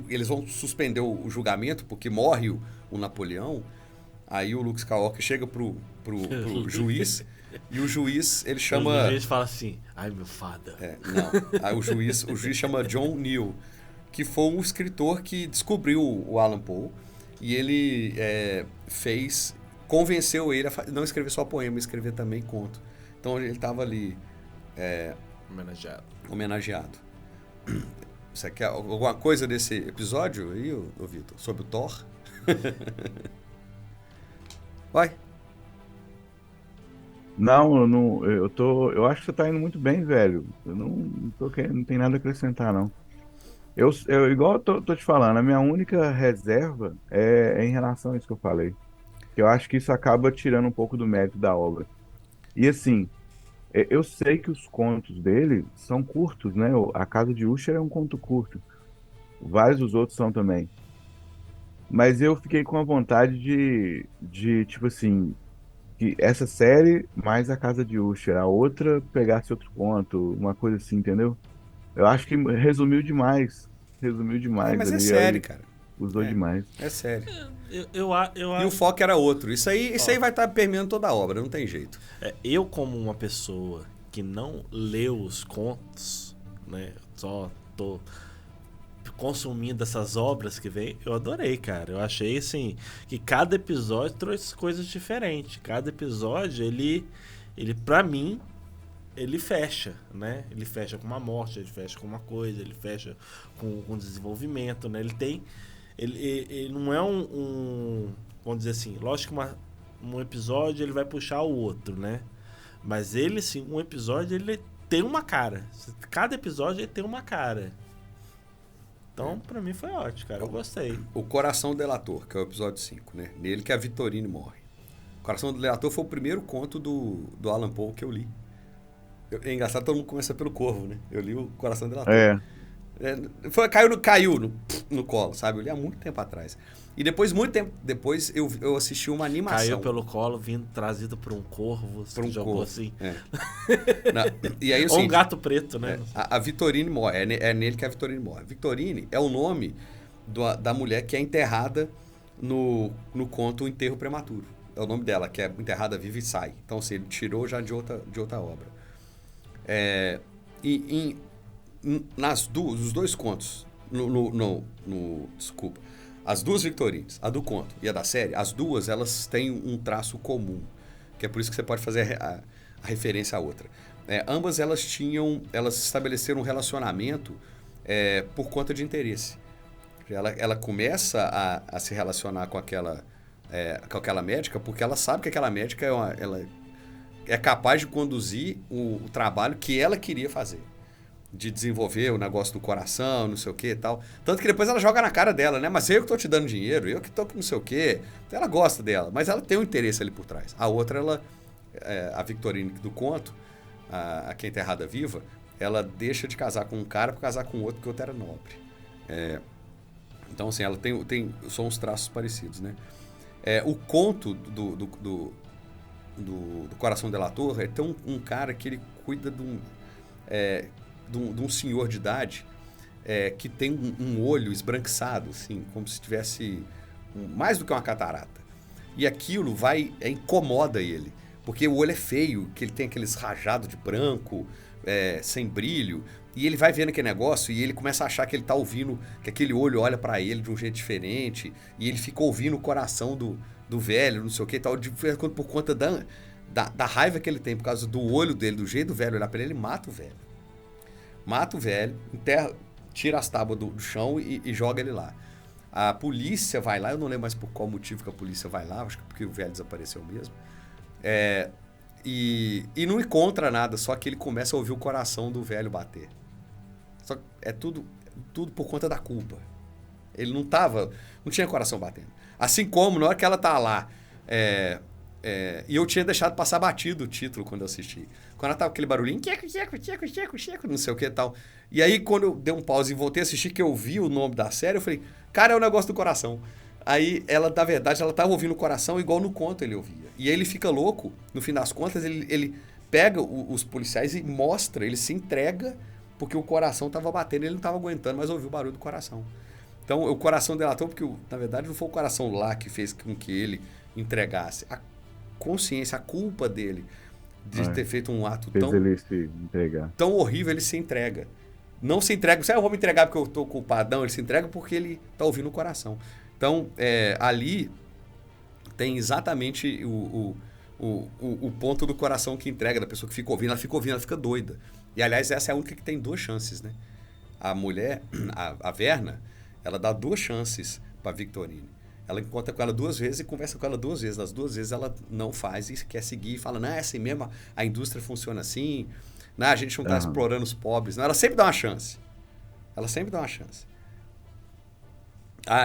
eles vão suspender o julgamento porque morre o Napoleão. Aí o Luke Skywalker chega pro juiz e o juiz ele chama. O juiz fala assim: "Ai, meu fada". Não. Aí o juiz chama John Neal, que foi um escritor que descobriu o Allan Poe e ele convenceu ele a não escrever só poema, escrever também conto. Então ele estava ali homenageado. Você quer alguma coisa desse episódio aí, ô Vitor? Sobre o Thor? Vai. Não, eu acho que você tá indo muito bem, velho. Eu não tem nada a acrescentar, não. Igual eu tô te falando, a minha única reserva é em relação a isso que eu falei. Que eu acho que isso acaba tirando um pouco do mérito da obra. E assim, eu sei que os contos dele são curtos, né? A Casa de Usher é um conto curto. Vários dos outros são também. Mas eu fiquei com a vontade tipo assim, que essa série mais a Casa de Usher, a outra pegasse outro conto, uma coisa assim, entendeu? Eu acho que resumiu demais. Resumiu demais Mas é ali. série, Aí cara. usou demais. É série. Eu E o foco era outro. Isso aí vai estar permeando toda a obra, não tem jeito. Eu, como uma pessoa que não leu os contos, né? Só tô consumindo essas obras que vem, eu adorei, cara. Eu achei, assim, que cada episódio trouxe coisas diferentes. Cada episódio, ele pra mim, ele fecha, né? Ele fecha com uma morte, ele fecha com uma coisa, ele fecha com desenvolvimento, né? Ele não é vamos dizer assim, lógico que um episódio ele vai puxar o outro, né? Mas ele, sim, um episódio ele tem uma cara. Cada episódio ele tem uma cara. Então, pra mim foi ótimo, cara. Eu gostei. O Coração do Delator, que é o episódio 5, né? Nele que a Victorine morre. O Coração do Delator foi o primeiro conto do Alan Poe que eu li. É engraçado, todo mundo começa pelo Corvo, né? Eu li o Coração do Delator. Caiu no colo, sabe? Eu li há muito tempo atrás. E depois, muito tempo depois, eu assisti uma animação. Caiu pelo colo, vindo trazido por um corvo. Por um jogou corvo. Assim. E aí, ou um gato preto, né? A Victorine morre. É nele que a Victorine morre. A Victorine é o nome da mulher que é enterrada no conto O Enterro Prematuro. É o nome dela, que é enterrada viva e sai. Então, assim, ele tirou já de outra obra. Os dois contos, desculpa, as duas Victorines, a do conto e a da série, as duas, elas têm um traço comum, que é por isso que você pode fazer a referência à outra. Ambas elas estabeleceram um relacionamento por conta de interesse. Ela começa a se relacionar com aquela médica porque ela sabe que aquela médica ela é capaz de conduzir o trabalho que ela queria fazer. De desenvolver o negócio do coração, não sei o que e tal. Tanto que depois ela joga na cara dela, né? Mas eu que tô te dando dinheiro, eu que tô com não sei o que. Então ela gosta dela, mas ela tem um interesse ali por trás. A outra, a Victorine do conto, a quem é enterrada viva, ela deixa de casar com um cara para casar com outro, porque o outro era nobre. Então, assim, ela tem são uns traços parecidos, né? O conto do Coração Delator tem um cara que ele cuida de um senhor de idade que tem um olho esbranquiçado, assim, como se tivesse mais do que uma catarata. E aquilo incomoda ele, porque o olho é feio, que ele tem aqueles rajados de branco, sem brilho, e ele vai vendo aquele negócio e ele começa a achar que ele tá ouvindo, que aquele olho olha para ele de um jeito diferente, e ele fica ouvindo o coração do velho, não sei o que e tal, por conta da raiva que ele tem por causa do olho dele, do jeito do velho olhar para ele mata o velho. Mata o velho, enterra, tira as tábuas do chão e joga ele lá. A polícia vai lá, eu não lembro mais por qual motivo que a polícia vai lá, acho que porque o velho desapareceu mesmo. E não encontra nada, só que ele começa a ouvir o coração do velho bater. Só que é tudo por conta da culpa. Ele não tinha coração batendo. Assim como, na hora que ela tá lá, e eu tinha deixado passar batido o título quando eu assisti. Quando ela tava aquele barulhinho, checo, não sei o que e tal. E aí, quando eu dei um pause e voltei a assistir, que eu vi o nome da série, eu falei, cara, é o negócio do coração. Aí, na verdade, ela tava ouvindo o coração igual no conto ele ouvia. E aí ele fica louco, no fim das contas, ele pega os policiais e mostra, ele se entrega, porque o coração tava batendo, ele não tava aguentando, mas ouviu o barulho do coração. Então, o coração delatou, porque, na verdade, não foi o coração lá que fez com que ele entregasse. A consciência, a culpa dele de ter feito um ato ele se entregar. Tão horrível, ele se entrega. Não se entrega, eu vou me entregar porque eu tô culpado. Não, ele se entrega porque ele tá ouvindo o coração. Então, ali tem exatamente o ponto do coração que entrega, da pessoa que fica ouvindo, ela fica doida. E, aliás, essa é a única que tem 2 chances, né? A mulher, a Verna, ela dá 2 chances para Victorine. Ela encontra com ela 2 vezes e conversa com ela 2 vezes. As 2 vezes ela não faz e quer seguir e fala, não, é assim mesmo, a indústria funciona assim, não, a gente não está explorando os pobres. Não, ela sempre dá uma chance. Ela sempre dá uma chance.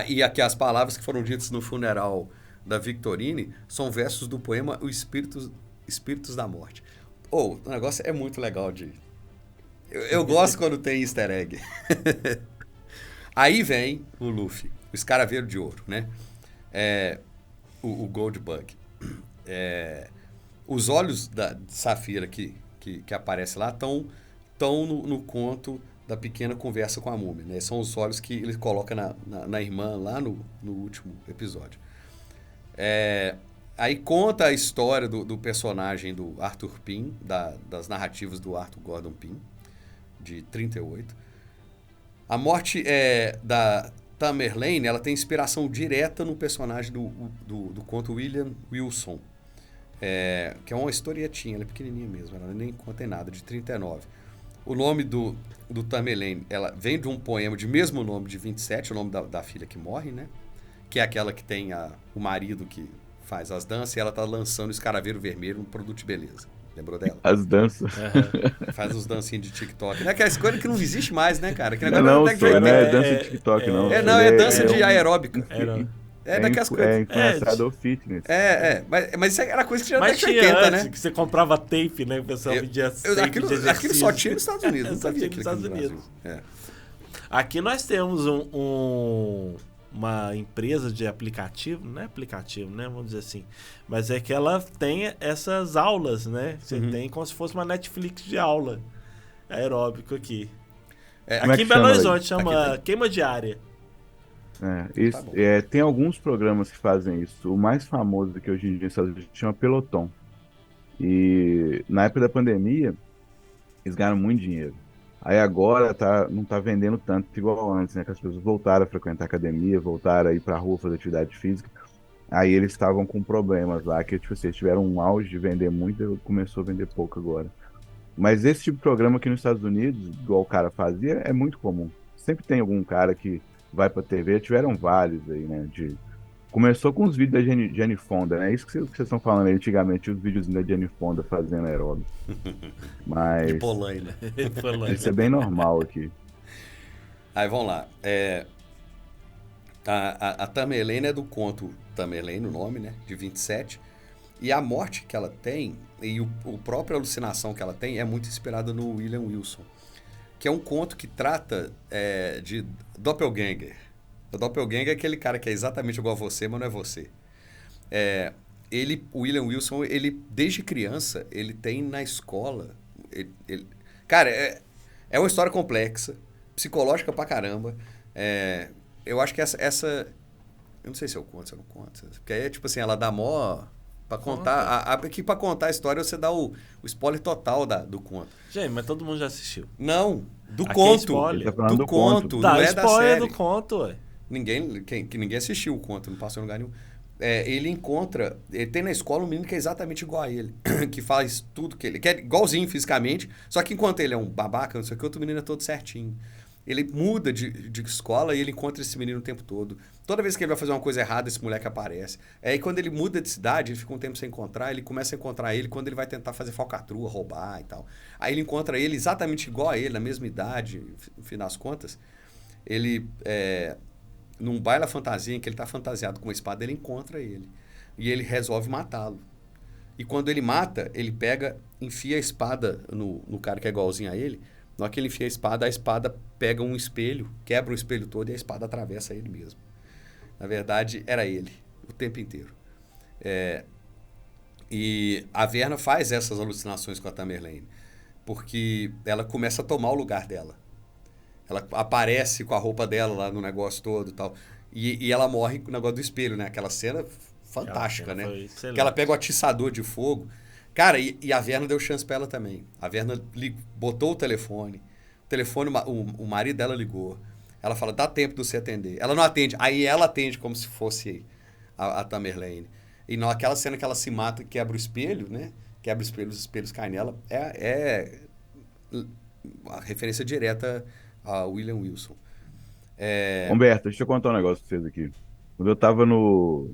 E aqui as palavras que foram ditas no funeral da Victorine são versos do poema Os Espíritos da Morte. O negócio é muito legal de... Eu gosto quando tem easter egg. Aí vem o Luffy, o escaravelho de ouro, né? O Goldbug. Os olhos de Safira que aparece lá estão no conto da pequena conversa com a múmia, né? São os olhos que ele coloca na irmã lá no último episódio. Aí conta a história do personagem do Arthur Pym, das narrativas do Arthur Gordon Pym, de 38. A morte da Tamerlane, ela tem inspiração direta no personagem do conto William Wilson, que é uma historietinha, ela é pequenininha mesmo, ela nem conta em nada, de 39. O nome do Tamerlane, ela vem de um poema de mesmo nome, de 27, o nome da filha que morre, né? Que é aquela que tem o marido que faz as danças e ela tá lançando o escaravelho vermelho, um produto de beleza. Lembrou dela? As danças. Faz os dancinhos de TikTok. Não é aquela coisa que não existe mais, né, cara? Que Não, não é dança de TikTok, não. É dança de aeróbica. Daquelas coisas. É influenciador fitness. Mas isso era coisa que já Mas década de tinha 80, antes, né? que você comprava tape, né? O pessoal vendia tape Aquilo só tinha nos Estados Unidos. Só tinha nos Estados Unidos. Aqui nós temos uma empresa de aplicativo, não é aplicativo, né? Vamos dizer assim. Mas é que ela tem essas aulas, né? Você tem como se fosse uma Netflix de aula aeróbico aqui. Aqui em Belo Horizonte chama Queima Diária. Tem alguns programas que fazem isso. O mais famoso que hoje em dia chama Peloton. E na época da pandemia, eles ganharam muito dinheiro. Aí agora não tá vendendo tanto igual antes, né? Que as pessoas voltaram a frequentar a academia, voltaram a ir pra rua fazer atividade física. Aí eles estavam com problemas lá, que tipo, eles tiveram um auge de vender muito e começou a vender pouco agora. Mas esse tipo de programa aqui nos Estados Unidos, igual o cara fazia, é muito comum. Sempre tem algum cara que vai pra TV, tiveram vários aí, né? Começou com os vídeos da Jane Fonda, né? Isso que vocês estão falando aí, antigamente, os vídeos da Jane Fonda fazendo aeróbico. Mas... De Polaina. Isso é bem normal aqui. Aí, vamos lá. A Tamerlane é do conto Tamerlane, o nome, né? De 27. E a morte que ela tem, e a própria alucinação que ela tem, é muito inspirada no William Wilson, que é um conto que trata de doppelganger. O doppelganger é aquele cara que é exatamente igual a você, mas não é você. O William Wilson, ele desde criança, ele tem na escola... Cara, é uma história complexa, psicológica pra caramba. Eu acho que essa... Eu não sei se eu conto, se eu não conto. Porque aí, tipo assim, ela dá mó... Pra contar... Aqui pra contar a história, você dá o spoiler total do conto. Gente, mas todo mundo já assistiu. Não, do Aqui conto. É spoiler. Do conto, Dá não é da spoiler série. do conto, ué. Ninguém assistiu o conto, não passou em lugar nenhum. Ele tem na escola um menino que é exatamente igual a ele, que faz tudo que ele quer, igualzinho fisicamente, só que enquanto ele é um babaca, não sei o que, outro menino é todo certinho. Ele muda de escola e ele encontra esse menino o tempo todo. Toda vez que ele vai fazer uma coisa errada, esse moleque aparece. Aí quando ele muda de cidade, ele fica um tempo sem encontrar, ele começa a encontrar ele quando ele vai tentar fazer falcatrua, roubar e tal. Aí ele encontra ele exatamente igual a ele, na mesma idade, no fim das contas. Ele... num baile à fantasia, em que ele está fantasiado com uma espada, ele encontra ele. E ele resolve matá-lo. E quando ele mata, ele enfia a espada no cara que é igualzinho a ele. Na hora que ele enfia a espada pega um espelho, quebra o espelho todo e a espada atravessa ele mesmo. Na verdade, era ele, o tempo inteiro. E a Verna faz essas alucinações com a Tamerlane, porque ela começa a tomar o lugar dela. Ela aparece com a roupa dela lá no negócio todo e tal. E ela morre com o negócio do espelho, né? Aquela cena fantástica, né? Que ela pega o atiçador de fogo. Cara, e a Verna deu chance pra ela também. A Verna botou o telefone. O marido dela ligou. Ela fala, dá tempo de você atender. Ela não atende. Aí ela atende como se fosse a Tamerlane. E naquela cena que ela se mata e quebra o espelho, né? Quebra o espelho, os espelhos caem nela. É a referência direta a William Wilson. Humberto, deixa eu contar um negócio pra vocês aqui. Quando eu tava no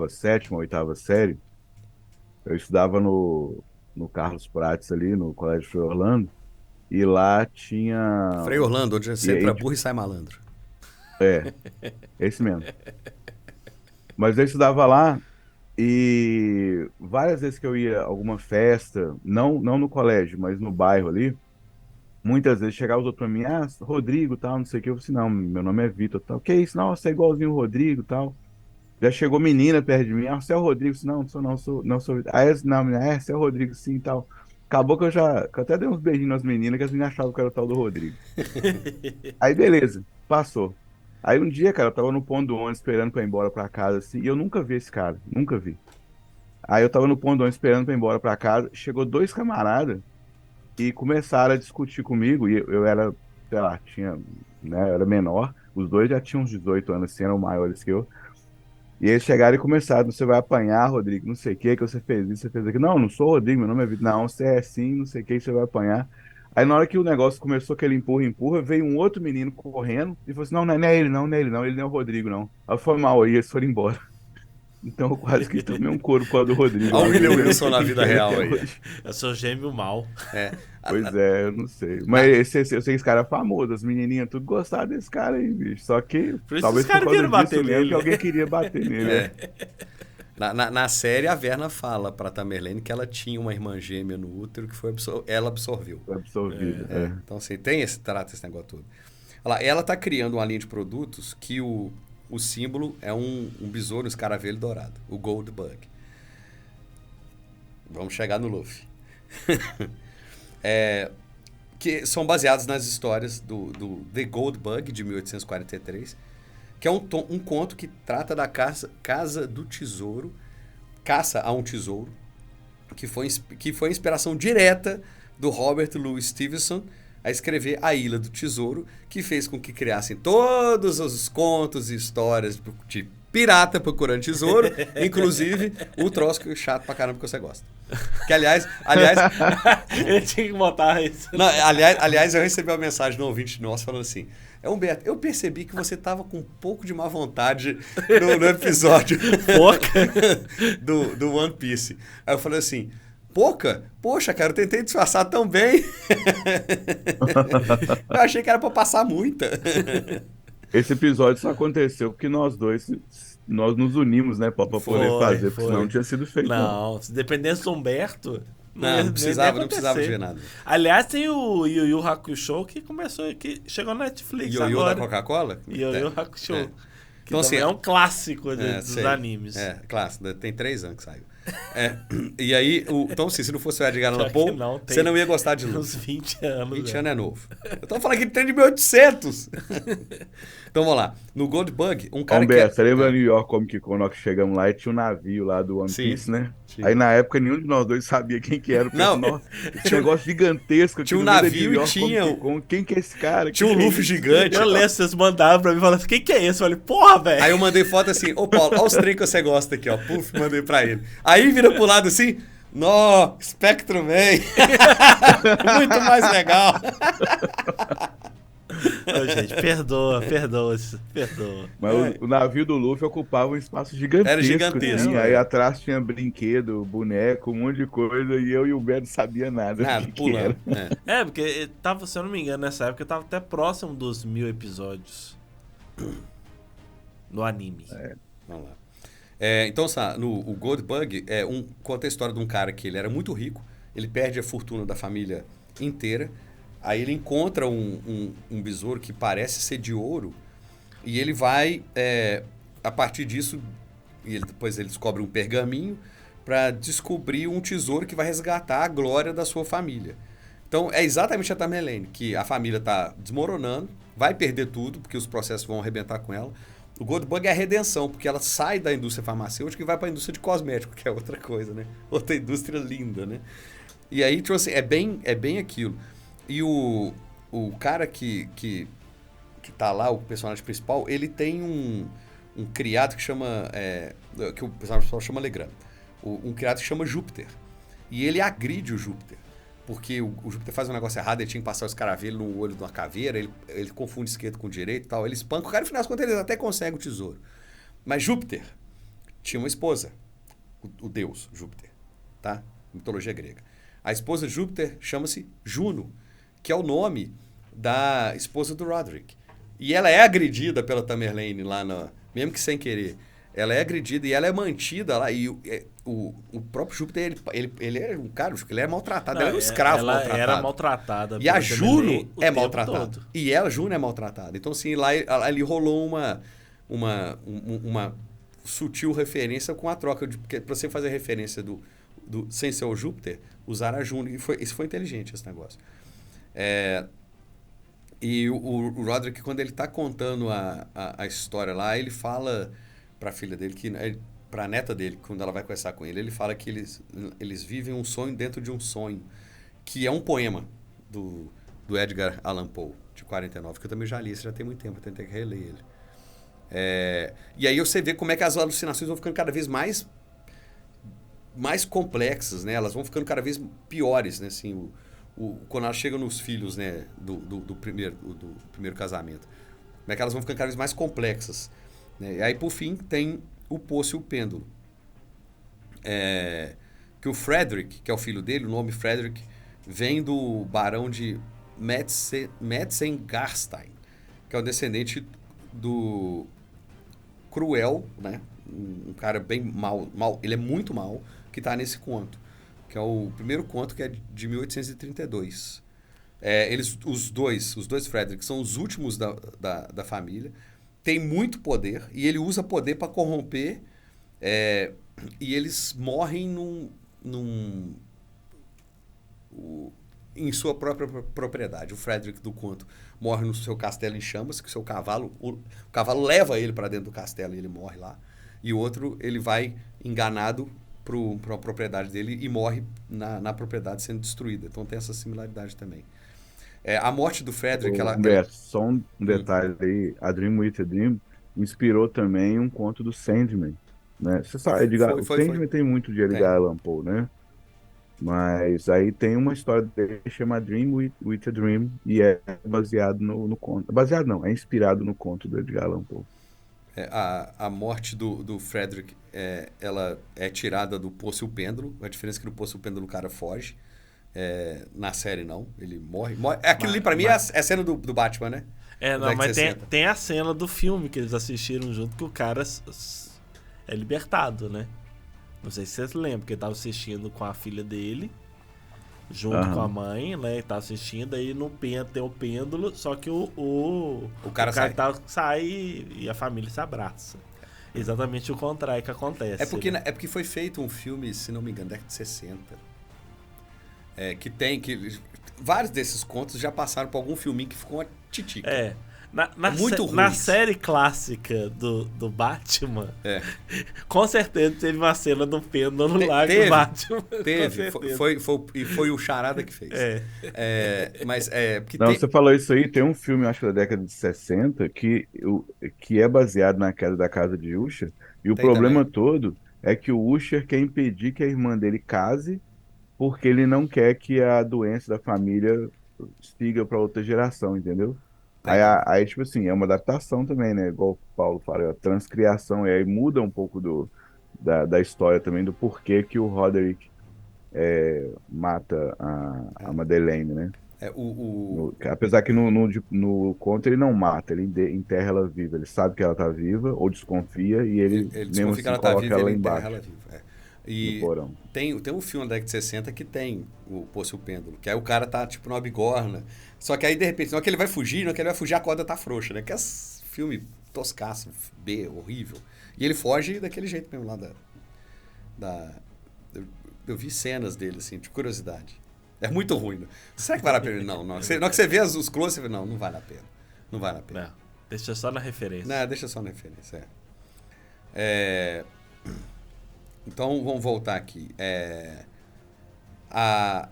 sétima, oitava série, eu estudava no Carlos Prates ali, no Colégio Frei Orlando, e lá tinha... Frei Orlando, onde você E aí, entra burro e sai malandro. Esse mesmo. Mas eu estudava lá e várias vezes que eu ia a alguma festa, não no colégio, mas no bairro ali, muitas vezes chegavam os outros pra mim, Rodrigo, tal, não sei o que. Eu falei assim, não, meu nome é Vitor, tal. Que isso? Não, você é igualzinho o Rodrigo, tal. Já chegou menina perto de mim, você é o Rodrigo? Eu disse, não, não sou. Aí, não, menina, você é o Rodrigo, sim, tal. Acabou que que eu até dei uns beijinhos nas meninas, que as meninas achavam que era o tal do Rodrigo. Aí, beleza, passou. Aí um dia, cara, eu tava no ponto do ônibus esperando pra ir embora pra casa, assim, e eu nunca vi esse cara, nunca vi. Aí eu tava no ponto do ônibus esperando pra ir embora pra casa, chegou dois camaradas e começaram a discutir comigo, e eu era, sei lá, né, eu era menor, os dois já tinham uns 18 anos, assim, eram maiores que eu. E eles chegaram e começaram, você vai apanhar, Rodrigo, não sei o que você fez isso, você fez aquilo. Não sou o Rodrigo, meu nome é Vitor. Não, você é assim, não sei o que você vai apanhar. Aí na hora que o negócio começou, aquele empurra, veio um outro menino correndo e falou assim, não é ele não, ele não é o Rodrigo, não. Aí foi mal, aí eles foram embora. Então eu quase que tomei um couro por causa do Rodrigo. Olha o William Wilson na vida real aí. Eu sou gêmeo mal. Pois é, eu não sei. Mas eu sei que esse cara é famoso, as menininhas tudo gostaram desse cara aí, bicho. Só que Por isso talvez os caras por causa queiram bater disso mesmo nele. que alguém queria bater nele. né? Na série, a Verna fala pra Tamerlane que ela tinha uma irmã gêmea no útero que ela absorveu. Foi absorvido. Então, assim, trata esse negócio todo. Olha lá, ela tá criando uma linha de produtos que o símbolo é um besouro escaravelho dourado, o Gold Bug. Vamos chegar no Luffy. Que são baseados nas histórias do The Gold Bug, de 1843, que é um conto que trata da caça do tesouro, caça a um tesouro, que foi a inspiração direta do Robert Louis Stevenson a escrever A Ilha do Tesouro, que fez com que criassem todos os contos e histórias de pirata procurando tesouro, inclusive o troço que é chato pra caramba que você gosta. Que, aliás... Ele tinha que botar isso. Não, aliás, eu recebi uma mensagem no ouvinte nosso falando assim, Humberto, eu percebi que você tava com um pouco de má vontade no episódio do One Piece. Aí eu falei assim, poxa, cara, eu tentei disfarçar tão bem. Eu achei que era pra passar muita. Esse episódio só aconteceu porque nós nos unimos, né, pra poder fazer, porque senão não tinha sido feito. Não, se dependesse do Humberto... Não precisava de ver nada. Aliás, tem o Yu Yu Hakusho que chegou na Netflix Yu Yu agora. da Coca-Cola? Yu Yu Hakusho. Que Então, assim, é um clássico dos animes. Clássico. Tem 3 anos que saiu. E aí, então, assim, se não fosse o Edgar Allan Poe, não, você não ia gostar de uns Luffy. 20 anos. 20 anos é novo. Eu tô falando que ele tem de 1800. Então, vamos lá. No Gold Bug, um cara Humberto, você lembra New York Comic Con, nós que chegamos lá e tinha um navio lá do One Sim. Piece, né? Sim. Aí na época nenhum de nós dois sabia quem que era. Não. Nossa, esse negócio gigantesco. aqui Tinha um no meio da navio New York e tinha Comic Con. Quem que é esse cara? Tinha um Quem que é Luffy isso? gigante. Eu lembro, vocês mandaram pra mim e falaram assim, quem que é esse? Eu falei, porra, velho. Aí eu mandei foto assim, ô Paulo, olha os trem que você gosta aqui, ó. Puf, mandei pra ele. Aí vira pro lado assim, nó, Spectrum Man. Muito mais legal. Ô, gente, perdoa. Mas o navio do Luffy ocupava um espaço gigantesco. Era gigantesco, assim. Aí atrás tinha brinquedo, boneco, um monte de coisa. E eu e o Beto não sabia nada. Nada, do que pulando. É, porque tava, se eu não me engano, nessa época tava até próximo dos 1000 episódios no anime. Vamos lá. Então, o Gold Bug conta a história de um cara que ele era muito rico, ele perde a fortuna da família inteira, aí ele encontra um besouro que parece ser de ouro, e ele vai, a partir disso, depois ele descobre um pergaminho para descobrir um tesouro que vai resgatar a glória da sua família. Então, é exatamente a Tamerlane, que a família está desmoronando, vai perder tudo, porque os processos vão arrebentar com ela. O Gold Bug é a redenção, porque ela sai da indústria farmacêutica e vai para a indústria de cosmético, que é outra coisa, né? Outra indústria linda, né? E aí, tipo assim, é bem aquilo. E o cara que tá lá, o personagem principal, ele tem um criado que chama... que o pessoal chama Legrand. Um criado que chama Júpiter. E ele agride o Júpiter. Porque o Júpiter faz um negócio errado, ele tinha que passar o escaravelho no olho de uma caveira, ele confunde esquerdo com direito e tal, ele espanca o cara e, no final das contas, ele até consegue o tesouro. Mas Júpiter tinha uma esposa, o deus Júpiter, tá? Mitologia grega. A esposa de Júpiter chama-se Juno, que é o nome da esposa do Roderick. E ela é agredida pela Tamerlane lá, mesmo que sem querer. Ela é agredida e ela é mantida lá. E o próprio Júpiter, ele é um cara, ele é maltratado. Ela é um escravo ela maltratado. Era maltratada. E a pela Juno Tamerlane o é tempo maltratada. todo. E Juno é maltratada. Então, assim, lá ali rolou uma sutil referência com a troca. Porque pra você fazer referência sem ser o Júpiter, usar a Juno. Isso foi inteligente, esse negócio. E o Roderick, quando ele tá contando a história lá, ele fala pra filha dele, pra neta dele, quando ela vai conversar com ele fala que eles vivem um sonho dentro de um sonho, que é um poema do Edgar Allan Poe, de 49, que eu também já li, isso já tem muito tempo, eu tentei reler ele. E aí você vê como é que as alucinações vão ficando cada vez mais complexas, né? Elas vão ficando cada vez piores, né? Assim, quando elas chegam nos filhos, né, do primeiro casamento. Como é que elas vão ficando cada vez mais complexas. Né? E aí, por fim, tem o Poço e o Pêndulo. Que o Frederick, que é o filho dele, o nome Frederick, vem do barão de Metzengerstein, que é o descendente do Cruel, né? Um cara bem mal, ele é muito mal, que está nesse conto, que é o primeiro conto, que é de 1832. Os dois Frederick são os últimos da família, tem muito poder, e ele usa poder para corromper, e eles morrem em sua própria propriedade. O Frederick do conto morre no seu castelo em chamas, que o cavalo leva ele para dentro do castelo e ele morre lá. E o outro, ele vai enganado para uma propriedade dele e morre na propriedade sendo destruída. Então tem essa similaridade também. A morte do Frederick... Só um detalhe aí, a Dream with a Dream inspirou também um conto do Sandman, né? Você sabe, o Sandman tem muito de Edgar Allan Poe, né? Mas aí tem uma história dele que chama Dream with a Dream e é baseado no conto. Baseado não, é inspirado no conto do Edgar Allan Poe. A morte do Frederick, ela é tirada do Poço e o Pêndulo. A diferença é que no Poço e o Pêndulo o cara foge. Na série não, ele morre. Aquilo ali pra mim é a cena do Batman, né? Mas tem a cena do filme que eles assistiram junto, que o cara é libertado, né? Não sei se vocês lembram, porque ele tava assistindo com a filha dele, junto com a mãe, né? Ele tava assistindo, aí no tem o pêndulo, só que o cara sai e a família se abraça. Exatamente o contrário que acontece. É porque foi feito um filme, se não me engano, da década de 60. Vários desses contos já passaram por algum filminho que ficou uma titica. Muito ruim. Na série clássica do Batman, com certeza teve uma cena do pêndulo lá que o Batman... Teve, foi o Charada que fez. Mas porque você falou isso aí, tem um filme, acho que da década de 60, que é baseado na queda da casa de Usher, e o problema todo é que o Usher quer impedir que a irmã dele case, porque ele não quer que a doença da família siga para outra geração, entendeu? Aí, tipo assim, é uma adaptação também, né? Igual o Paulo fala, é a transcriação, e aí muda um pouco da história também, do porquê que o Roderick mata a Madeleine, né? Apesar que no conto ele não mata, ele enterra ela viva. Ele sabe que ela tá viva, ou desconfia, e ele mesmo assim que ela coloca tá viva, ela ele embaixo. enterra ela viva. E tem um filme da década de 60 que tem o Poço e o Pêndulo, que aí o cara tá tipo numa bigorna, só que aí de repente, não é que ele vai fugir, a corda tá frouxa, né? Que é filme toscaço, B, horrível. E ele foge daquele jeito mesmo lá eu vi cenas dele, assim, de curiosidade. É muito ruim, né? Será que vale a pena? Não. Na hora que você vê os close, você vê, não vale a pena. Não vale a pena. Não, deixa só na referência. Não, deixa só na referência, Então, vamos voltar aqui. A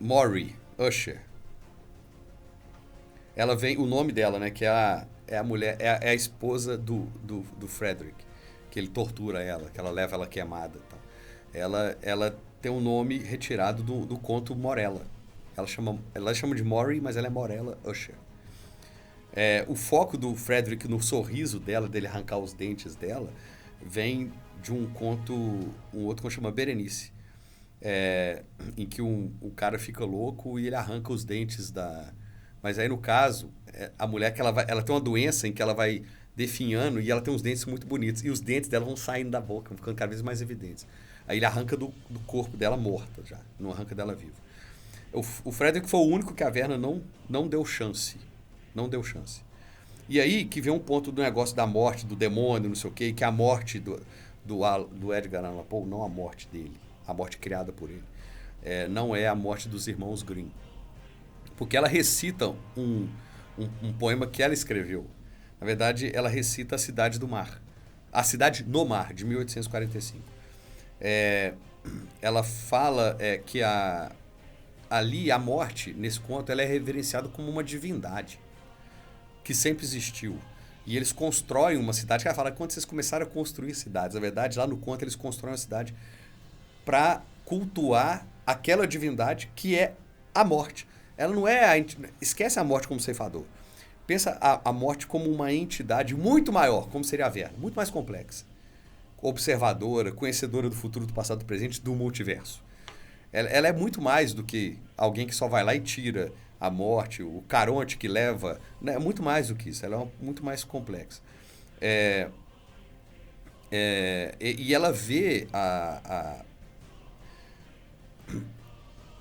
Maury Usher, ela vem, o nome dela, né, que é a mulher, é a esposa do Frederick, que ele tortura ela, que ela leva ela queimada e tal. Ela tem um nome retirado do conto Morella. Ela chama de Maury, mas ela é Morella Usher. O foco do Frederick no sorriso dela, dele arrancar os dentes dela, vem de um conto, um outro conto chama Berenice, em que o cara fica louco e ele arranca os dentes da... Mas aí, no caso, a mulher que ela tem uma doença em que ela vai definhando e ela tem uns dentes muito bonitos. E os dentes dela vão saindo da boca, vão ficando cada vez mais evidentes. Aí ele arranca do corpo dela morta já, não arranca dela viva. O Frederick foi o único que a Verna não deu chance. Não deu chance. E aí que vem um ponto do negócio da morte, do demônio, não sei o quê, que a morte do Edgar Allan Poe, não a morte dele, a morte criada por ele, não é a morte dos irmãos Grimm. Porque ela recita um poema que ela escreveu. Na verdade, ela recita A Cidade do Mar. A Cidade no Mar, de 1845. Ela fala que ali a morte, nesse conto, ela é reverenciada como uma divindade que sempre existiu. E eles constroem uma cidade, que ela fala, quando vocês começaram a construir cidades, na verdade, lá no conto, eles constroem uma cidade para cultuar aquela divindade que é a morte. Ela não é esquece a morte como ceifador. Pensa a morte como uma entidade muito maior, como seria a Verna, muito mais complexa. Observadora, conhecedora do futuro, do passado, do presente, do multiverso. Ela é muito mais do que alguém que só vai lá e tira a morte, o Caronte que leva. Né? É muito mais do que isso, ela é muito mais complexa. E ela vê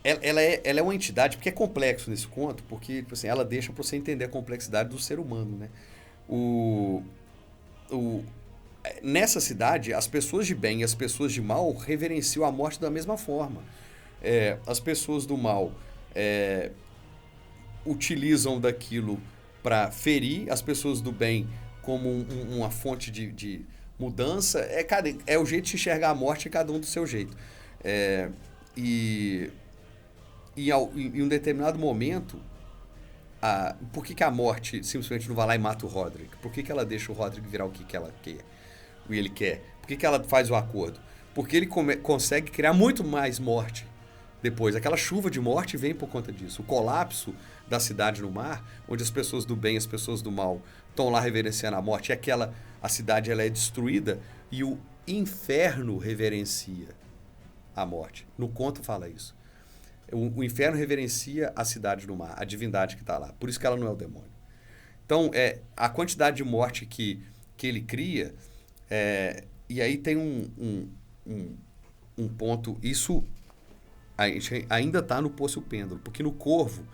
ela é uma entidade, porque é complexo nesse conto, porque tipo assim, ela deixa para você entender a complexidade do ser humano. Né? Nessa cidade, as pessoas de bem e as pessoas de mal reverenciam a morte da mesma forma. As pessoas do mal utilizam daquilo para ferir, as pessoas do bem como uma fonte de mudança. É o jeito de enxergar a morte, cada um do seu jeito. E em um determinado momento, por que a morte simplesmente não vai lá e mata o Roderick? Por que ela deixa o Roderick virar o que ela quer? O que ele quer? Por que ela faz o acordo? Porque ele consegue criar muito mais morte depois. Aquela chuva de morte vem por conta disso. O colapso da cidade no mar, onde as pessoas do bem e as pessoas do mal estão lá reverenciando a morte, a cidade ela é destruída e o inferno reverencia a morte. No conto fala isso. O inferno reverencia a cidade no mar, a divindade que está lá. Por isso que ela não é o demônio. Então, a quantidade de morte que ele cria, e aí tem um ponto, isso a gente ainda está no Poço Pêndulo, porque no Corvo,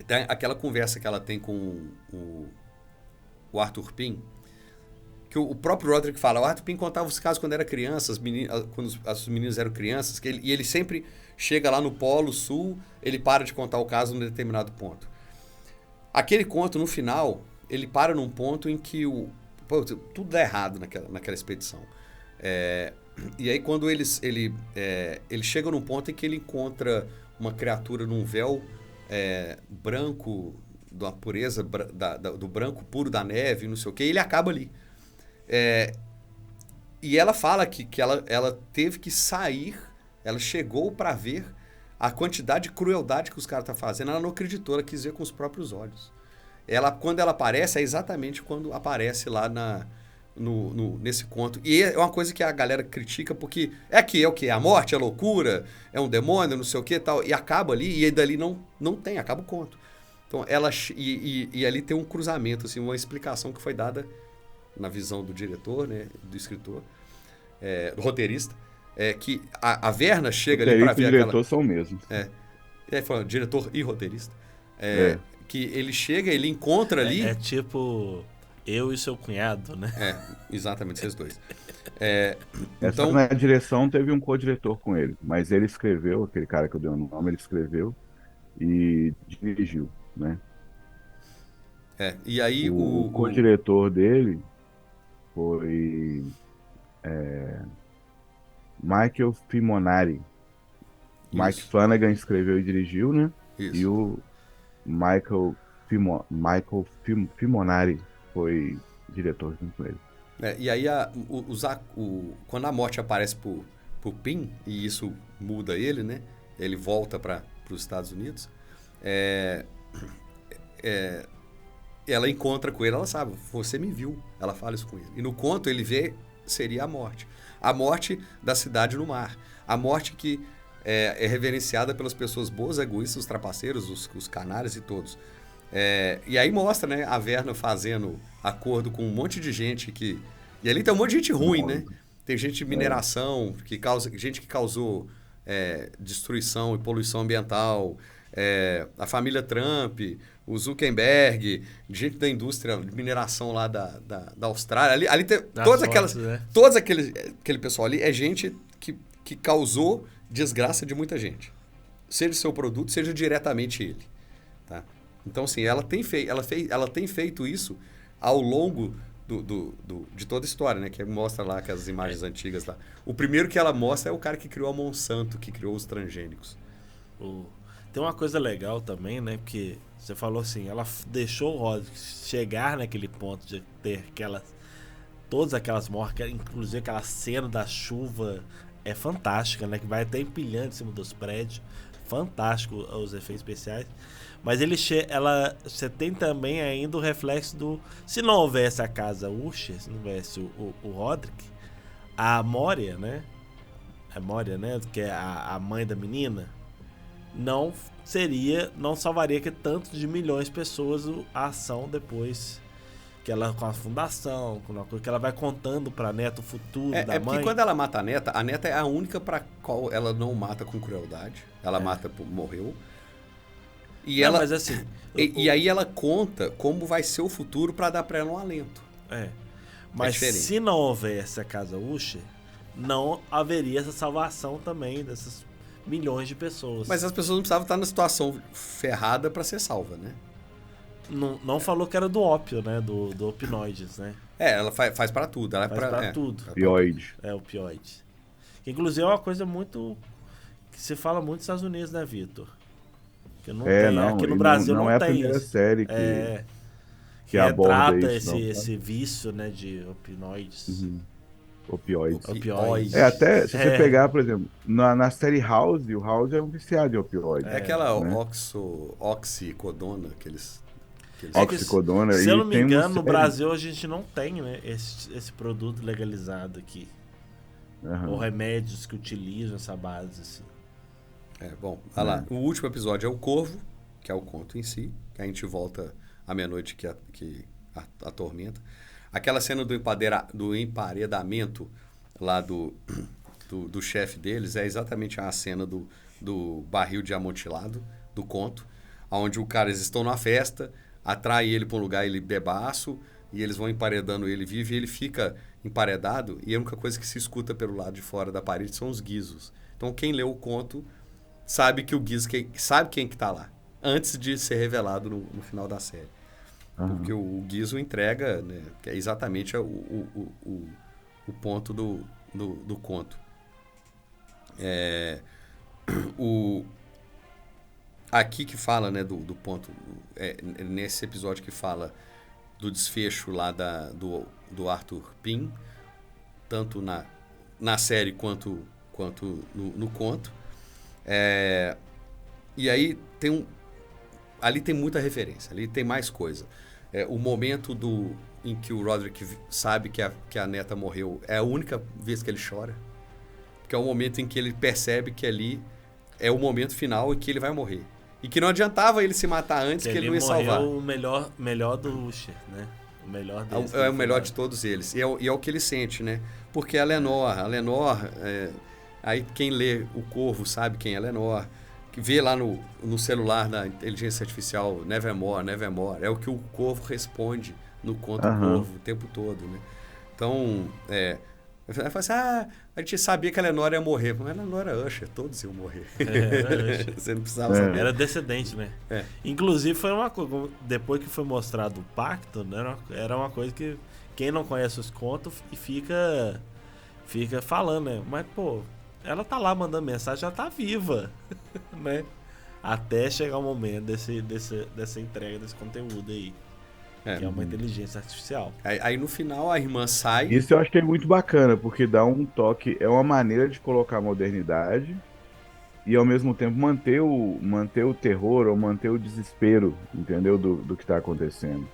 tem aquela conversa que ela tem com o Arthur Pym, que o próprio Roderick fala, o Arthur Pym contava os casos quando era criança, quando os meninos eram crianças, e ele sempre chega lá no Polo Sul, ele para de contar o caso num determinado ponto. Aquele conto, no final, ele para num ponto em que tudo dá errado naquela expedição. E aí quando ele chega num ponto em que ele encontra uma criatura num véu branco, da pureza, do branco puro da neve, não sei o quê, e ele acaba ali. E ela fala que ela teve que sair, ela chegou para ver a quantidade de crueldade que os caras estão fazendo, ela não acreditou, ela quis ver com os próprios olhos. Quando ela aparece, é exatamente quando aparece lá nesse conto. E é uma coisa que a galera critica, porque é o que? A morte, a loucura, é um demônio, não sei o que tal, e acaba ali, e aí dali não tem, acaba o conto. Então, e ali tem um cruzamento, assim, uma explicação que foi dada na visão do diretor, né, do escritor, do roteirista, que a Verna chega ali para ver aquela... O diretor são mesmos. Foi diretor e roteirista. Que ele chega, ele encontra ali... É tipo eu e seu cunhado, né? Exatamente, vocês dois. Então, na direção teve um co-diretor com ele, mas ele escreveu, aquele cara que eu dei o nome, ele escreveu e dirigiu, né? E aí o co-diretor dele foi Michael Fimonari. Mike Flanagan escreveu e dirigiu, né? Isso. E o Fimonari foi diretor junto com ele. E aí, quando a morte aparece pro Pym, e isso muda ele, né? Ele volta para os Estados Unidos. Ela encontra com ele, ela sabe, você me viu. Ela fala isso com ele. E no conto ele vê, seria a morte. A morte da cidade no mar. A morte que é reverenciada pelas pessoas boas, egoístas, os trapaceiros, os canalhas e todos. E aí mostra, né, a Verna fazendo acordo com um monte de gente que... E ali tem um monte de gente ruim, né? Tem gente de mineração, gente que causou destruição e poluição ambiental, a família Trump, o Zuckerberg, gente da indústria de mineração lá da Austrália. Ali tem todas aquele pessoal ali é gente que causou desgraça de muita gente. Seja seu produto, seja diretamente ele. Tá? Então, assim, ela tem feito isso ao longo de toda a história, né? Que mostra lá aquelas imagens antigas lá. O primeiro que ela mostra é o cara que criou a Monsanto, que criou os transgênicos. Tem uma coisa legal também, né? Porque você falou assim, ela deixou o Roderick chegar naquele ponto de ter todas aquelas mortes, inclusive aquela cena da chuva é fantástica, né? Que vai até empilhando em cima dos prédios. Fantástico os efeitos especiais. Mas você tem também ainda o reflexo se não houvesse a casa Usher, se não houvesse o Roderick, a Moria, né? A Moria, né? Que é a mãe da menina, não salvaria que tantos de milhões de pessoas a ação depois que ela, com a fundação, que ela vai contando pra neta o futuro da mãe. Porque quando ela mata a neta é a única pra qual ela não mata com crueldade. Ela mata, morreu. Mas assim... E aí ela conta como vai ser o futuro pra dar pra ela um alento. Mas se não houvesse a casa Usher, não haveria essa salvação também dessas milhões de pessoas. Mas as pessoas não precisavam estar na situação ferrada pra ser salva, né? Não falou que era do ópio, né? Do opinoides, né? Ela faz pra tudo. Ela faz pra tudo. Opioide. Opioide. Que inclusive é uma coisa muito... que se fala muito nos Estados Unidos, né, Vitor? Que não tem. Aqui no Brasil não tem. Não é a primeira série que aborda retrata esse vício, né, de opinoides. Uhum. Opioides. Opioides. Até se você pegar, por exemplo, na série House, o House é um viciado em opioides. Aquela né? oxicodona, oxicodona. Se eu não me engano, no Brasil a gente não tem, né, esse produto legalizado aqui. Ou remédios que utilizam essa base, assim. Bom, olha lá. O último episódio é o Corvo, que é o conto em si, que a gente volta à meia-noite que atormenta. Aquela cena do emparedamento lá do chefe deles é exatamente a cena do barril de amontilado, do conto, onde eles estão numa festa, atrai ele para um lugar, ele bebaço, e eles vão emparedando ele vivo, e ele fica emparedado, e a única coisa que se escuta pelo lado de fora da parede são os guizos. Então, quem leu o conto sabe que o guizo sabe quem que tá lá, antes de ser revelado no final da série. Porque o guizo entrega, né, que é exatamente o ponto do conto. Aqui que fala, né, do ponto, nesse episódio que fala do desfecho lá do Arthur Pym, tanto na série quanto no conto. E aí ali tem muita referência, ali tem mais coisa. O momento em que o Roderick sabe que a neta morreu é a única vez que ele chora, porque é o momento em que ele percebe que ali é o momento final e que ele vai morrer. E que não adiantava ele se matar antes, que ele não ia salvar. O melhor do Usher, né? O melhor deles. É o melhor de todos eles. E é o que ele sente, né? Porque a Lenore... aí quem lê O Corvo sabe quem é a Lenore. Que vê lá no celular da inteligência artificial Nevermore, Nevermore. É o que o Corvo responde no conto Corvo o tempo todo, né? Então, fala assim, a gente sabia que a Lenore ia morrer. Mas a Lenore era Usher, todos iam morrer. Você não precisava saber. Era descendente, né? Inclusive, foi uma coisa... Depois que foi mostrado o pacto, né, era uma coisa que quem não conhece os contos fica falando, né? Mas, pô, ela tá lá mandando mensagem, ela tá viva, né? até chegar o momento dessa entrega desse conteúdo aí. Que é uma inteligência artificial. Aí no final a irmã sai. Isso eu achei muito bacana, porque dá um toque, é uma maneira de colocar modernidade e ao mesmo tempo manter o terror ou manter o desespero, entendeu? Do que está acontecendo.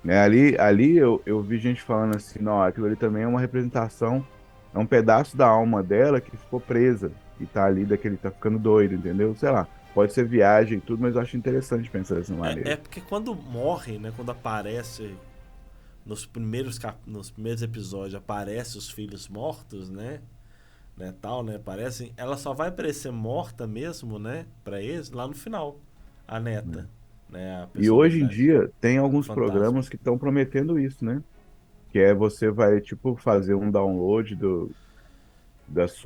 Né? Ali eu vi gente falando assim, não, aquilo ali também é uma representação, é um pedaço da alma dela que ficou presa e tá ali tá ficando doido, entendeu? Sei lá, pode ser viagem e tudo, mas eu acho interessante pensar dessa maneira. É porque quando morre, né? Quando aparece nos primeiros episódios, aparece os filhos mortos, né? Tal, né? Aparecem, ela só vai aparecer morta mesmo, né? Pra eles, lá no final. A neta. Né, a E hoje em personalidade. dia tem alguns Fantasma. programas que estão prometendo isso, né? Que é você vai, tipo, fazer um download das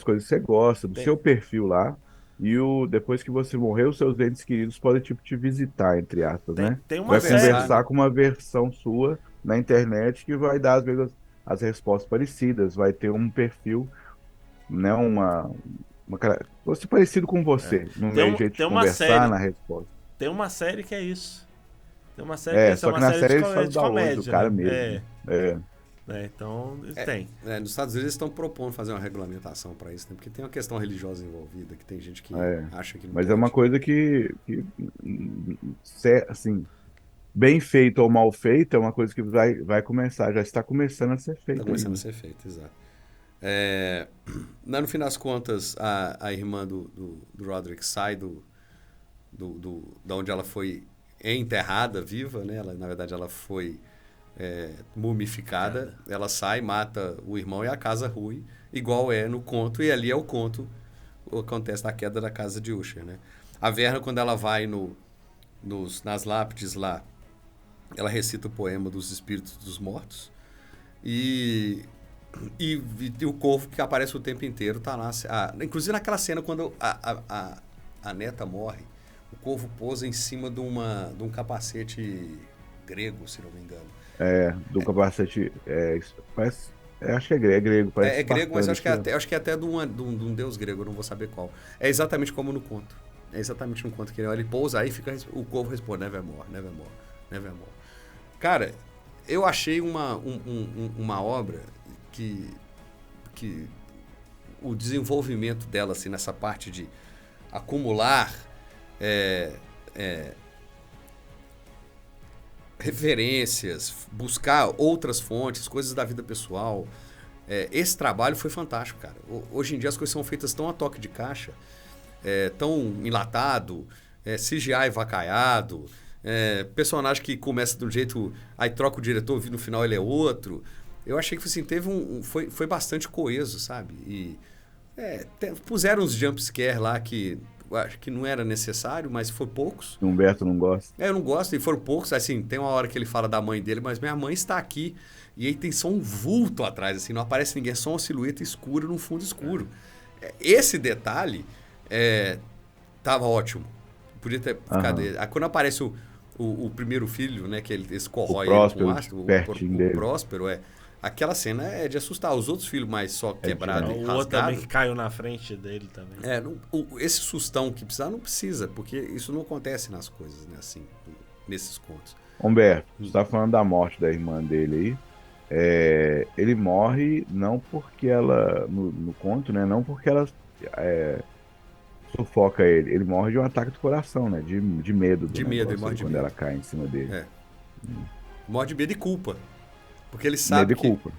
coisas que você gosta, do Tem- seu perfil lá, e depois que você morrer, os seus entes queridos podem, tipo, te visitar, entre aspas, né? Tem uma Vai série. conversar com uma versão sua na internet que vai dar, às vezes, as respostas parecidas, vai ter um perfil, né? Você parecido com você, no Tem meio jeito de tem uma conversar, série- na resposta. Tem uma série que é isso. Tem uma série que é isso. Só É que uma na série série de eles fazem de download comédia, do cara né? mesmo. É. Então, tem. Nos Estados Unidos eles estão propondo fazer uma regulamentação para isso, né? Porque tem uma questão religiosa envolvida, que tem gente que acha que não Mas pode. é uma coisa assim, bem feito ou mal feito, é uma coisa que vai começar, já está começando a ser Está feita. começando a ser feito, exato. No fim das contas, a irmã do Roderick sai da onde ela foi enterrada viva, né? Na verdade, ela foi mumificada. Ela sai, mata o irmão e a casa rui, igual é no conto. E ali é o conto, acontece na queda da casa de Usher, né? A Verna, quando ela vai nas lápides lá, ela recita o poema dos espíritos dos mortos. E o corvo que aparece o tempo inteiro tá lá. Inclusive naquela cena, quando a neta morre, o corvo pousa em cima de um capacete grego, se não me engano. Do capacete. Acho que é grego. Parece É grego, mas espartano, acho que é até de um deus grego, eu não vou saber qual. É exatamente como no conto. É exatamente no conto que ele pousa, aí o corvo responde, nevermore, nevermore, nevermore. Cara, eu achei uma obra que o desenvolvimento dela, assim, nessa parte de acumular referências, buscar outras fontes, coisas da vida pessoal. Esse trabalho foi fantástico, cara. Hoje em dia as coisas são feitas tão a toque de caixa, tão enlatado, CGI vacaiado, personagem que começa de um jeito, aí troca o diretor, no final ele é outro. Eu achei que assim, foi bastante coeso, sabe? E puseram uns jumpscare lá que eu acho que não era necessário, mas foi poucos. O Humberto não gosta. Eu não gosto, e foram poucos. Assim, tem uma hora que ele fala da mãe dele, mas minha mãe está aqui. E aí tem só um vulto atrás, assim, não aparece ninguém, é só uma silhueta escura num fundo escuro. Esse detalhe tava ótimo. Podia ter ficado. Quando aparece o primeiro filho, né, que eles corrói ele com ácido, o Próspero, aquela cena é de assustar. Os outros filhos mais só quebrado e O rasgado. outro também que caiu na frente dele também. Esse sustão que precisar, não precisa, porque isso não acontece nas coisas, né, assim, nesses contos. Humberto, você está falando da morte da irmã dele aí. Ele morre não porque ela, no conto, né, não porque ela sufoca ele. Ele morre de um ataque do coração, né, de medo. De medo, ele morre de quando medo. ela cai em cima dele. Morre de medo e culpa. Porque ele sabe medo e culpa.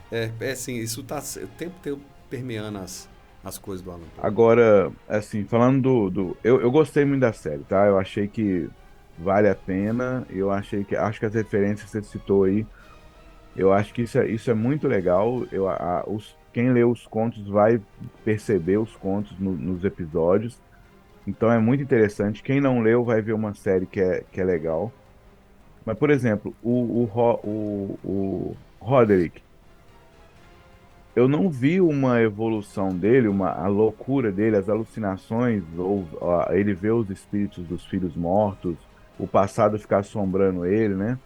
assim, isso tá o tempo inteiro permeando as coisas do Alan Poe. Agora, assim, falando eu gostei muito da série, tá? Eu achei que vale a pena. Acho que as referências que você citou aí, eu acho que isso é muito legal. Quem lê os contos vai perceber os contos nos episódios. Então é muito interessante. Quem não leu vai ver uma série que é legal. Mas, por exemplo, o Roderick, eu não vi uma evolução dele, a loucura dele, as alucinações, ou ele vê os espíritos dos filhos mortos, o passado ficar assombrando ele, né?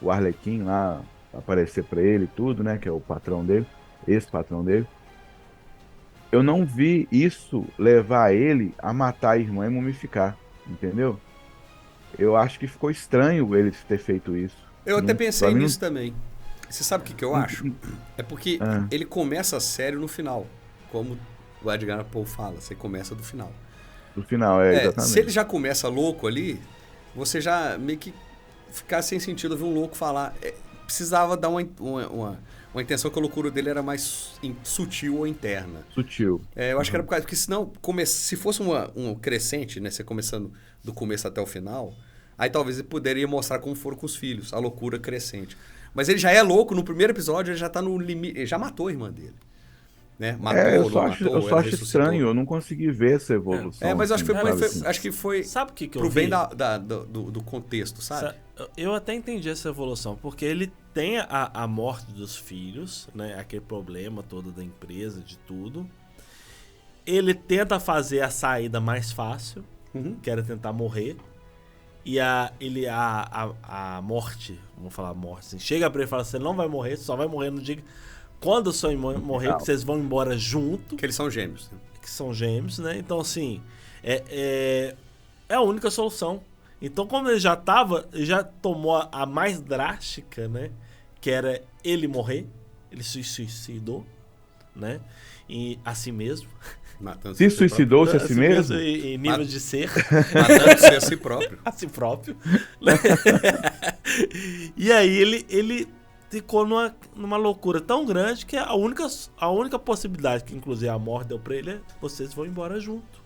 O Arlequim lá aparecer para ele e tudo, né? Que é o patrão dele, ex-patrão dele. Eu não vi isso levar ele a matar a irmã e mumificar. entendeu? Eu acho que ficou estranho ele ter feito isso. Eu até Não- pensei pra mim nisso também. Você sabe o que eu acho? É porque Ah. ele começa sério no final. Como o Edgar Allan Poe fala, você começa do final. No final, exatamente. Se ele já começa louco ali, você já meio que ficar sem sentido ouvir um louco falar. Precisava dar uma intenção que a loucura dele era mais sutil ou interna. Sutil. Eu acho que era por causa. Porque senão, se fosse um crescente, né? Você começando do começo até o final, aí talvez ele poderia mostrar como foram com os filhos, a loucura crescente. Mas ele já é louco, no primeiro episódio ele já tá no limite. Ele já matou a irmã dele. Né? Matou, Eu não só matou, acho ela ressuscitou. estranho, eu não consegui ver essa evolução. Mas eu acho que assim, sabe, assim. acho que foi Sabe o que eu pro bem vi? do contexto, sabe? Eu até entendi essa evolução, porque ele tem a morte dos filhos, né? Aquele problema todo da empresa, de tudo. Ele tenta fazer a saída mais fácil, que era tentar morrer. E a morte, vamos falar morte, assim, chega pra ele e fala: você não vai morrer, você só vai morrer no dia quando o seu irmão morrer, que vocês vão embora junto. Que eles são gêmeos. Né? Que são gêmeos, né? Então, assim, é a única solução. Então, como ele já tomou a mais drástica, né? Que era ele morrer, ele se suicidou, né? E a si mesmo. Se suicidou-se a si mesmo? Em nível de ser. Matando-se a si próprio. A si próprio. E aí ele ficou numa loucura tão grande que a única possibilidade que inclusive a morte deu pra ele é: vocês vão embora junto.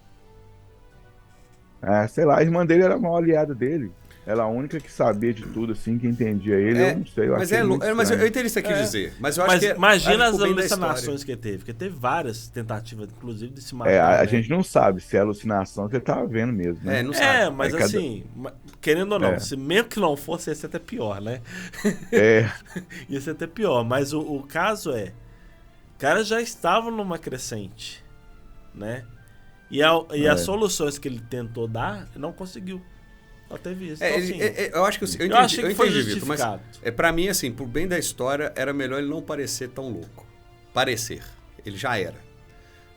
Sei lá, a irmã dele era a maior aliada dele. Ela a única que sabia de tudo, assim, que entendia ele, eu não sei. Mas mas eu entendi o que você quis dizer. Mas eu acho Mas que imagina acho as que o bem da alucinações história. que ele teve, porque teve várias tentativas, inclusive, de se matar. A né? gente não sabe se é alucinação que ele tava vendo mesmo, né? Não sabe. Mas Aí cada- assim, querendo ou não, se mesmo que não fosse, ia ser até pior, né? Ia ser até pior. Mas o caso o cara já estava numa crescente, né? E as soluções que ele tentou dar, não conseguiu. Só teve isso. Então, assim, eu acho que eu achei que foi entendi, Vitor, mas justificado. pra mim, assim, pro bem da história, era melhor ele não parecer tão louco. Parecer. Ele já era.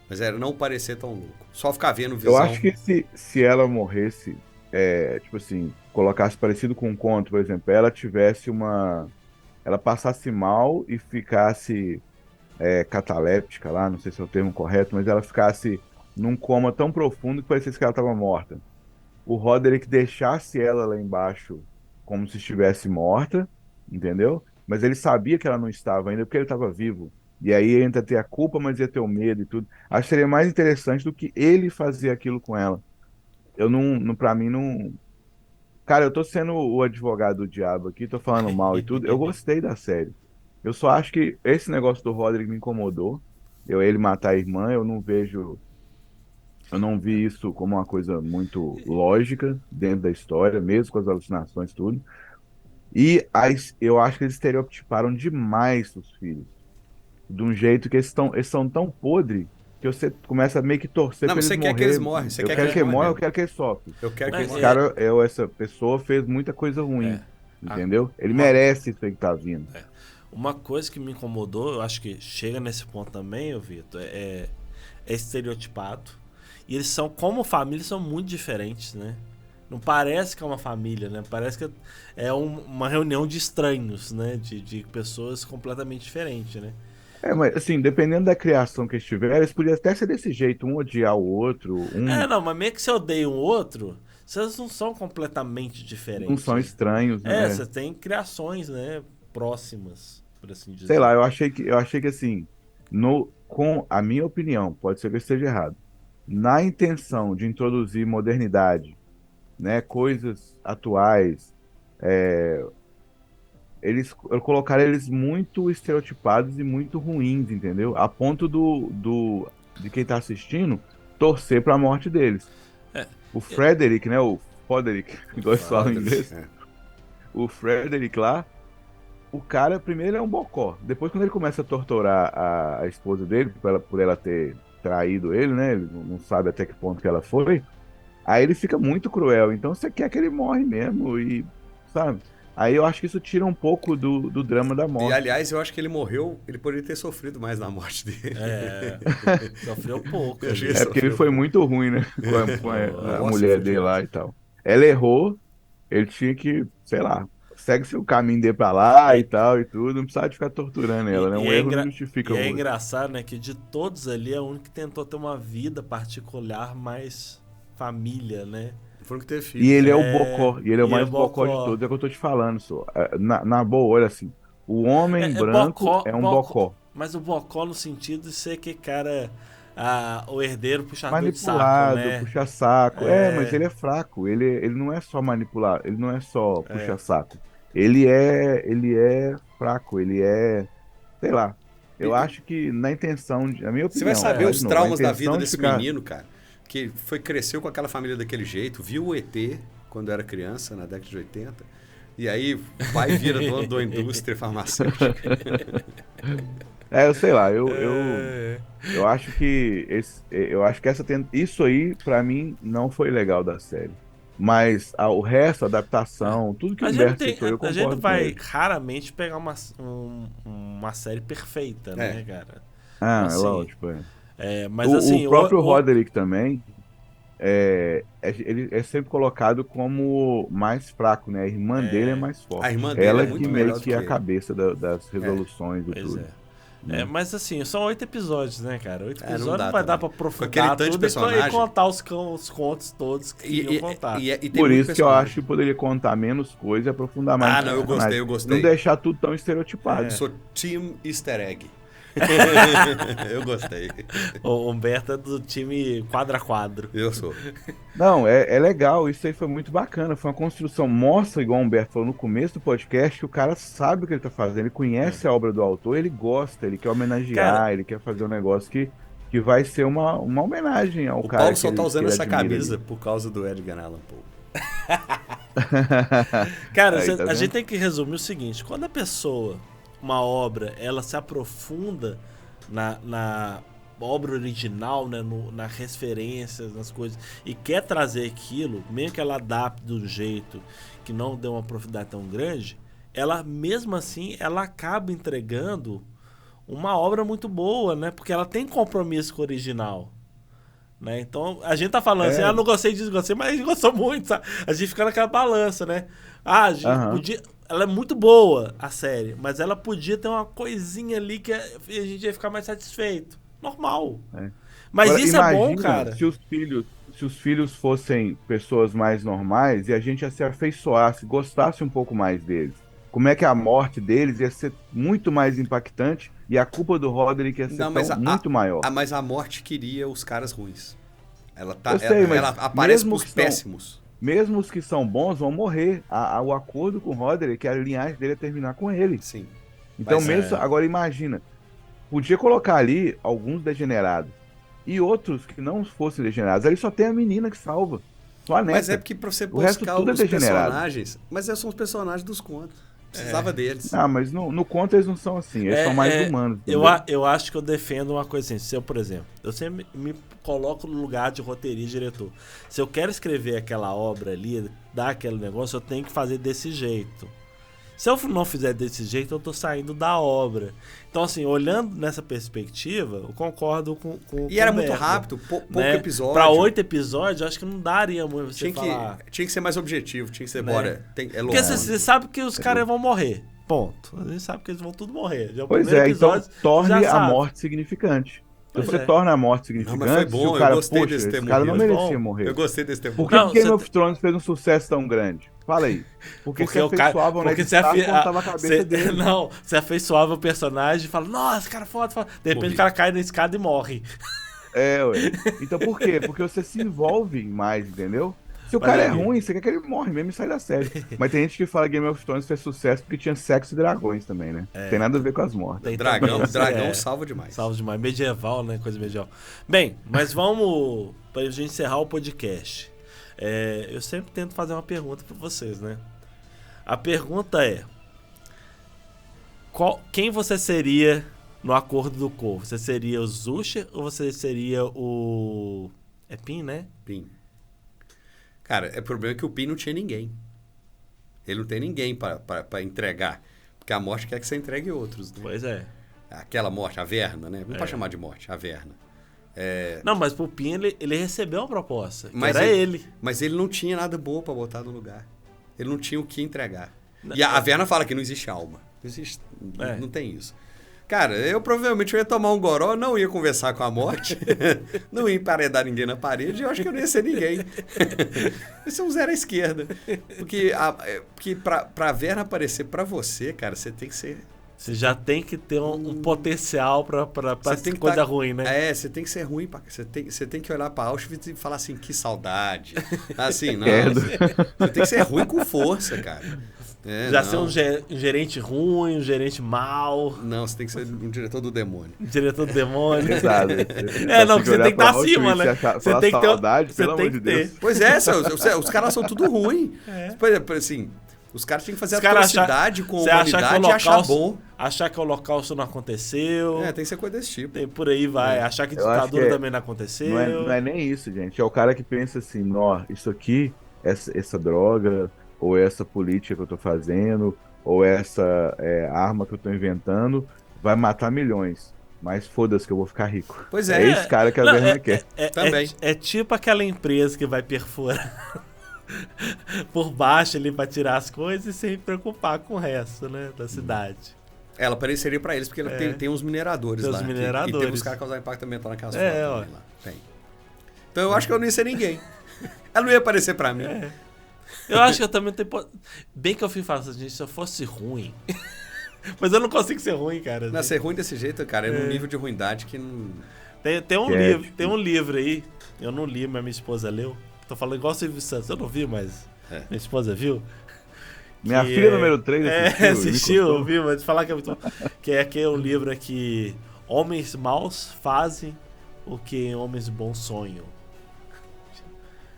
Mas era não parecer tão louco. Só ficar vendo visão. Eu acho que se ela morresse, tipo assim, colocasse parecido com um conto, por exemplo, ela tivesse ela passasse mal e ficasse cataléptica lá, não sei se é o termo correto, mas ela ficasse num coma tão profundo que parecesse que ela estava morta. O Roderick deixasse ela lá embaixo como se estivesse morta, entendeu? Mas ele sabia que ela não estava ainda porque ele estava vivo. E aí ele ainda ter a culpa, mas ia ter o medo e tudo. Acho que seria mais interessante do que ele fazer aquilo com ela. Eu pra mim, não. Cara, eu tô sendo o advogado do diabo aqui, tô falando mal e tudo. Eu gostei da série. Eu só acho que esse negócio do Roderick me incomodou. Ele matar a irmã, eu não vi isso como uma coisa muito lógica dentro da história, mesmo com as alucinações e tudo. E eu acho que eles estereotiparam demais os filhos. De um jeito que eles são tão podres que você começa a meio que torcer Não, pra mas eles você quer que morrer. eles morrem, você Eu quer quero que que eles ele morra, morram eu quero que ele sofre. Eu quero que Mas ele é- morra. Essa pessoa fez muita coisa ruim, entendeu? Ele Uma- merece isso aí que tá vindo. Uma coisa que me incomodou, eu acho que chega nesse ponto também, Vitor, é estereotipado. E eles são, como família, são muito diferentes, né? Não parece que é uma família, né? Parece que é uma reunião de estranhos, né? De pessoas completamente diferentes, né? Mas assim, dependendo da criação que eles tiverem, eles podiam até ser desse jeito, um odiar o outro, Não, mas meio que você odeia um outro, vocês não são completamente diferentes. não são estranhos, né? Você tem criações, né? Próximas, por assim dizer. Sei lá, eu achei que assim, com a minha opinião, pode ser que eu esteja errado, na intenção de introduzir modernidade, né, coisas atuais, eu colocaram eles muito estereotipados e muito ruins, entendeu? A ponto de quem tá assistindo torcer pra morte deles. O Frederick, né, o Foderick, igual eles falam em inglês, o Frederick lá, o cara, primeiro, é um bocó. Depois, quando ele começa a torturar a esposa dele, por ela ter traído ele, né? Ele não sabe até que ponto que ela foi. Aí ele fica muito cruel. Então, você quer que ele morre mesmo e, sabe? Aí eu acho que isso tira um pouco do drama da E, morte. aliás, eu acho que ele morreu, ele poderia ter sofrido mais na morte dele. Sofreu pouco. Eu achei ali. isso. É porque ele foi muito ruim, né? Com a Nossa, mulher foi dele lá demais. e tal. Ela errou, ele tinha que, sei lá, segue seu caminho dele pra lá e tal e tudo. Não precisava de ficar torturando ela, né? Um erro não justifica e o é outro. engraçado, né, que de todos ali é o único que tentou ter uma vida particular mais família, né? Foi o que teve filho. E ele é o É, bocó, e ele é o e mais é bocó de bocó. todos, é o que eu tô te falando, só. Na boa, olha assim, o homem branco é um bocó. Mas o bocó no sentido de ser que, cara, o herdeiro puxador de saco, Manipulado, né? puxa saco. Mas É, ele é fraco. Ele não é só manipular, ele não é só puxa saco. Ele é fraco, ele é, sei lá. Eu acho que na intenção, na minha Você vai opinião, saber tá? os De novo, a traumas da vida intenção de desse ficar. menino, cara. Que cresceu com aquela família daquele jeito, viu o ET quando era criança, na década de 80. E aí vai e vira dono da indústria farmacêutica. Eu sei lá, é. eu acho que isso aí pra mim não foi legal da série. Mas o resto, a adaptação, tudo que o A gente, Humberto tem, citou, eu a gente concordo com vai ele. raramente pegar uma série perfeita, né, cara? É assim, lógico. Mas assim, o próprio Roderick também, ele é sempre colocado como mais fraco, né? A irmã dele é mais forte. A irmã dele Ela é muito que melhor meio do que é que a ele. cabeça das resoluções e Pois tudo. mas assim, são 8 episódios, né, cara? 8 não episódios dá não vai dar também. pra Com aquele aprofundar tanto de tudo personagem. e contar os contos todos que iam contar. E tem Por muito isso que eu personagem. acho que poderia contar menos coisa e aprofundar mais Ah, no não, eu personagem. gostei. Não deixar tudo tão estereotipado. Eu sou Team Easter Egg. Eu gostei. O Humberto é do time quadro a quadro. Eu sou. Não, é legal, isso aí foi muito bacana. Foi uma construção. Mostra, igual o Humberto falou no começo do podcast, que o cara sabe o que ele tá fazendo, ele conhece a obra do autor, ele gosta, ele quer homenagear, Cara, ele quer fazer um negócio que vai ser uma homenagem ao O cara. Paulo que só ele- tá que usando ele essa admira camisa ali. por causa do Edgar Allan Poe. Cara, Aí, tá a vendo? gente tem que resumir o seguinte: quando a pessoa, uma obra, ela se aprofunda na obra original, né, nas referências, nas coisas, e quer trazer aquilo, mesmo que ela adapte de um jeito que não dê uma profundidade tão grande, ela mesmo assim ela acaba entregando uma obra muito boa, né? Porque ela tem compromisso com o original. Né? Então, a gente tá falando assim, não gostei disso, gostei, mas a gente gostou muito, sabe? A gente fica naquela balança, né? A gente Aham. podia... Ela é muito boa, a série, mas ela podia ter uma coisinha ali que a gente ia ficar mais satisfeito. Normal. Mas Agora, isso é bom, imagina cara. Se os filhos fossem pessoas mais normais e a gente ia se afeiçoasse, gostasse um pouco mais deles. Como é que a morte deles ia ser muito mais impactante e a culpa do Roderick ia ser muito maior. Mas a morte queria os caras ruins. Ela Eu sei, mas ela aparece mesmo pros que são- péssimos. Mesmo os que são bons vão morrer. O acordo com o Roderick é a linhagem dele é terminar com ele. Sim. Então, Mas agora imagina, podia colocar ali alguns degenerados e outros que não fossem degenerados. Ali só tem a menina que salva. Só a neta. Mas é porque pra você O resto buscar tudo é os degenerado. personagens... Mas esses são os personagens dos contos. Precisava deles. Ah, mas no conto eles não são assim, eles são mais humanos. Eu acho que eu defendo uma coisa assim. Se eu, por exemplo, eu sempre me coloco no lugar de roteirista e diretor. Se eu quero escrever aquela obra ali, dar aquele negócio, eu tenho que fazer desse jeito. Se eu não fizer desse jeito, eu tô saindo da obra. Então, assim, olhando nessa perspectiva, eu concordo com E era o muito Humberto, rápido, pouco né? episódio. Pra 8 episódios, eu acho que não daria muito você falar. Tinha que ser mais objetivo, tinha que ser, Né? bora, é longo. Porque você sabe que os caras vão morrer. Ponto. A gente sabe que eles vão tudo morrer. Já o Pois primeiro então episódio, torne já a sabe. morte significante. Se Pois você é. torna a morte Não, significante, mas foi se bom, o cara, eu gostei poxa, desse ter esse cara não morrido. merecia Bom, morrer. Eu gostei desse tempo. Por que Não, Game você- of Thrones fez um sucesso tão grande? Fala aí. Porque se afeiçoavam na porque você Stark contava a cabeça dele. Não, você afeiçoava o personagem e fala, nossa, cara foda, foda. De repente Morri. o cara cai na escada e morre. Ué. Então por quê? Porque você se envolve mais, entendeu? Se o Mas cara é aqui- ruim, você quer que ele morre mesmo e sai da série. Mas tem gente que fala que Game of Thrones fez sucesso porque tinha sexo e dragões também, né? Tem nada a ver com as mortes. Tem Dragão também, dragão salva demais. Salvo demais. Medieval, né? Coisa medieval. Bem, mas vamos pra gente encerrar o podcast. Eu sempre tento fazer uma pergunta pra vocês, né? A pergunta é: quem você seria no Acordo do Corvo? Você seria o Zusher ou você seria o... É Pin, né? Pin. Cara, o problema é que o Pin não tinha ninguém. Ele não tem ninguém para entregar. Porque a morte quer que você entregue outros. Né? Pois é. Aquela morte, a Verna, né? Não pode chamar de morte, a Verna. Não, mas pro Pin ele recebeu uma proposta. Mas era ele. Mas ele não tinha nada bom para botar no lugar. Ele não tinha o que entregar. E a Verna fala que não existe alma. Não existe, não tem isso. Cara, eu provavelmente ia tomar um goró, não ia conversar com a morte, não ia emparedar ninguém na parede, eu acho que eu não ia ser ninguém. Isso é um zero à esquerda. Porque pra Verna aparecer pra você, cara, você tem que ser... Você já tem que ter um potencial pra coisa ruim, né? Você tem que ser ruim. Você tem que olhar pra Auschwitz e falar assim, que saudade. Assim, não. Você tem que ser ruim com força, cara. Ser um gerente ruim, um gerente mau. Não, você tem que ser um diretor do demônio. Diretor do demônio. Exato. Não, você tem que estar acima, né? Você tem que ter saudade, pelo amor de Deus. Pois os caras são tudo ruim. Por exemplo, assim... Os caras têm que fazer atrocidade com a humanidade e achar bom. Achar que o holocausto não aconteceu. Tem que ser coisa desse tipo. Por aí vai. Achar que ditadura também não aconteceu. Não é nem isso, gente. É o cara que pensa assim, isso aqui, essa droga, ou essa política que eu tô fazendo, ou essa arma que eu tô inventando, vai matar milhões. Mas foda-se que eu vou ficar rico. Pois é. É esse cara que a Verna quer. Também. É tipo aquela empresa que vai perfurar... por baixo ali pra tirar as coisas e sem preocupar com o resto, né, da cidade. Ela apareceria pra eles porque ela tem uns mineradores lá. E tem uns caras causar impacto ambiental naquelas fotos lá. Tem. Então eu acho que eu não ia ser ninguém. Ela não ia aparecer pra mim. Eu acho que eu também tenho... Bem que eu fui falar assim, se eu fosse ruim... Mas eu não consigo ser ruim, cara. Não, ser ruim desse jeito, cara, é num nível de ruindade que não... Tem um livro aí, eu não li, mas minha esposa leu. Tô falando igual o Silvio Santos, eu não vi, mas minha esposa viu. Minha filha número 3 assistiu, viu, mas falar que é muito bom. Que é um livro que homens maus fazem o que homens bons sonham.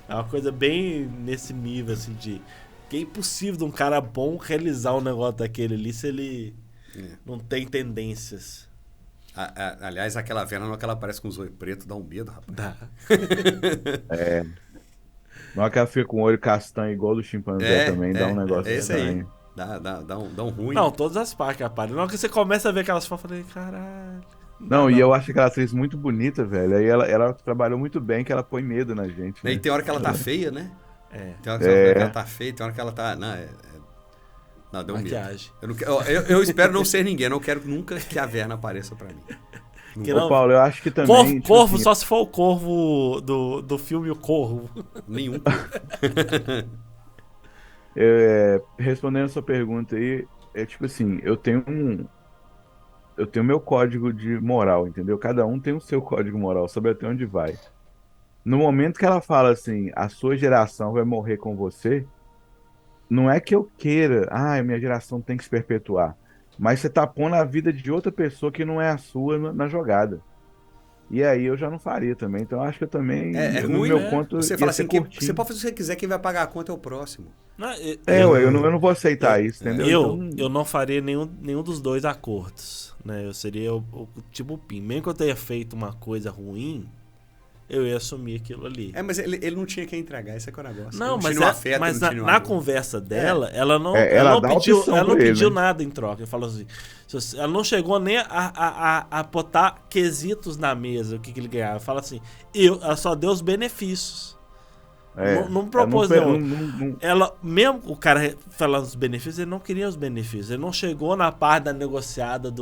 É uma coisa bem nesse nível, assim, de que é impossível de um cara bom realizar um negócio daquele ali se ele não tem tendências. Aliás, aquela Verna, não é que ela aparece com os olhos pretos, dá um medo, rapaz. Dá. Não é que ela fica com o olho castanho igual do chimpanzé também, dá um negócio estranho. Dá um ruim. Não, todas as partes que aparecem. Na hora que você começa a ver aquelas fotos, eu falei, caralho. Não, e eu acho aquela atriz muito bonita, velho. Aí ela trabalhou muito bem, que ela põe medo na gente. Né? E tem hora que ela tá feia, né? Tem hora que ela tá feia, tem hora que ela tá... Não, deu maquiagem. Medo. Eu espero não ser ninguém, eu não quero nunca que a Verna apareça pra mim. Ô, Paulo, eu acho que também... Corvo, só se for o Corvo do filme O Corvo. Nenhum corvo. Respondendo a sua pergunta aí, tipo assim, eu tenho meu código de moral, entendeu? Cada um tem o seu código moral, sabe até onde vai. No momento que ela fala assim, a sua geração vai morrer com você, não é que eu queira, minha geração tem que se perpetuar. Mas você tá pondo a vida de outra pessoa que não é a sua na jogada. E aí eu já não faria também. Então eu acho que eu também, no ruim, meu ponto, você fala assim, você pode fazer o que você quiser, quem vai pagar a conta é o próximo. Eu não vou aceitar isso, entendeu? Eu não faria nenhum dos dois acordos. Né? Eu seria o tipo Pim. Mesmo que eu tenha feito uma coisa ruim, eu ia assumir aquilo ali. Mas ele não tinha que entregar, esse é que é o negócio. Não, mas na conversa dela, ela não pediu nada em troca. Ela falou assim, ela não chegou nem a botar quesitos na mesa, o que ele ganhava. Ela fala assim, ela só deu os benefícios. Não propôs não. Ela, mesmo o cara falando dos benefícios, ele não queria os benefícios. Ele não chegou na parte da negociada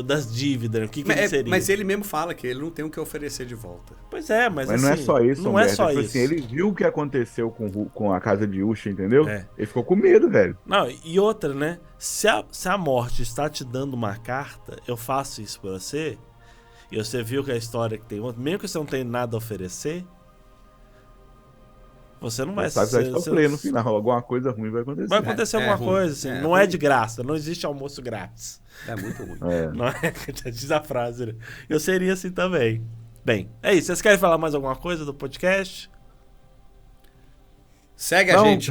das dívidas, o que ele seria? Mas ele mesmo fala que ele não tem o que oferecer de volta. Pois é, mas assim, não é só isso, não é só tipo isso. Assim, ele viu o que aconteceu com a casa de Usha, entendeu? Ele ficou com medo, velho. Não, e outra, né? Se a morte está te dando uma carta, eu faço isso pra você, e você viu que a história que tem outra, mesmo que você não tenha nada a oferecer, você não vai... no final, alguma coisa ruim vai acontecer. Vai acontecer alguma coisa, assim. Não é de graça, não existe almoço grátis. É muito ruim. Não é? Diz a frase, né? Eu seria assim também. Bem, é isso. Vocês querem falar mais alguma coisa do podcast? Segue a Não, gente.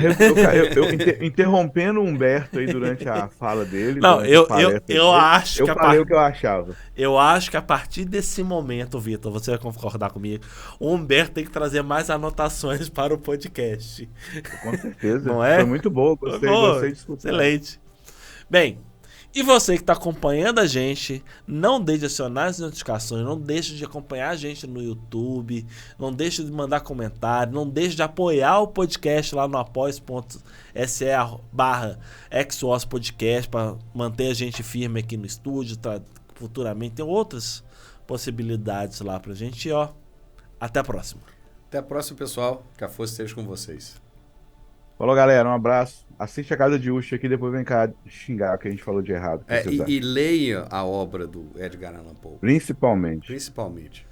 Interrompendo o Humberto aí durante a fala dele. Não, durante a palestra dele, acho eu que falei o que eu achava. eu acho que a partir desse momento, Vitor, você vai concordar comigo, o Humberto tem que trazer mais anotações para o podcast. Com certeza. Não é? Foi muito boa, gostei de escutar. Excelente. Bem, e você que está acompanhando a gente, não deixe de acionar as notificações, não deixe de acompanhar a gente no YouTube, não deixe de mandar comentário, não deixe de apoiar o podcast lá no apoia.se/XOS Podcast para manter a gente firme aqui no estúdio. Futuramente tem outras possibilidades lá pra gente. E ó, até a próxima. Até a próxima, pessoal. Que a força esteja com vocês. Falou, galera. Um abraço. Assiste a Casa de Usher aqui, depois vem cá xingar o que a gente falou de errado. E leia a obra do Edgar Allan Poe. Principalmente. Principalmente.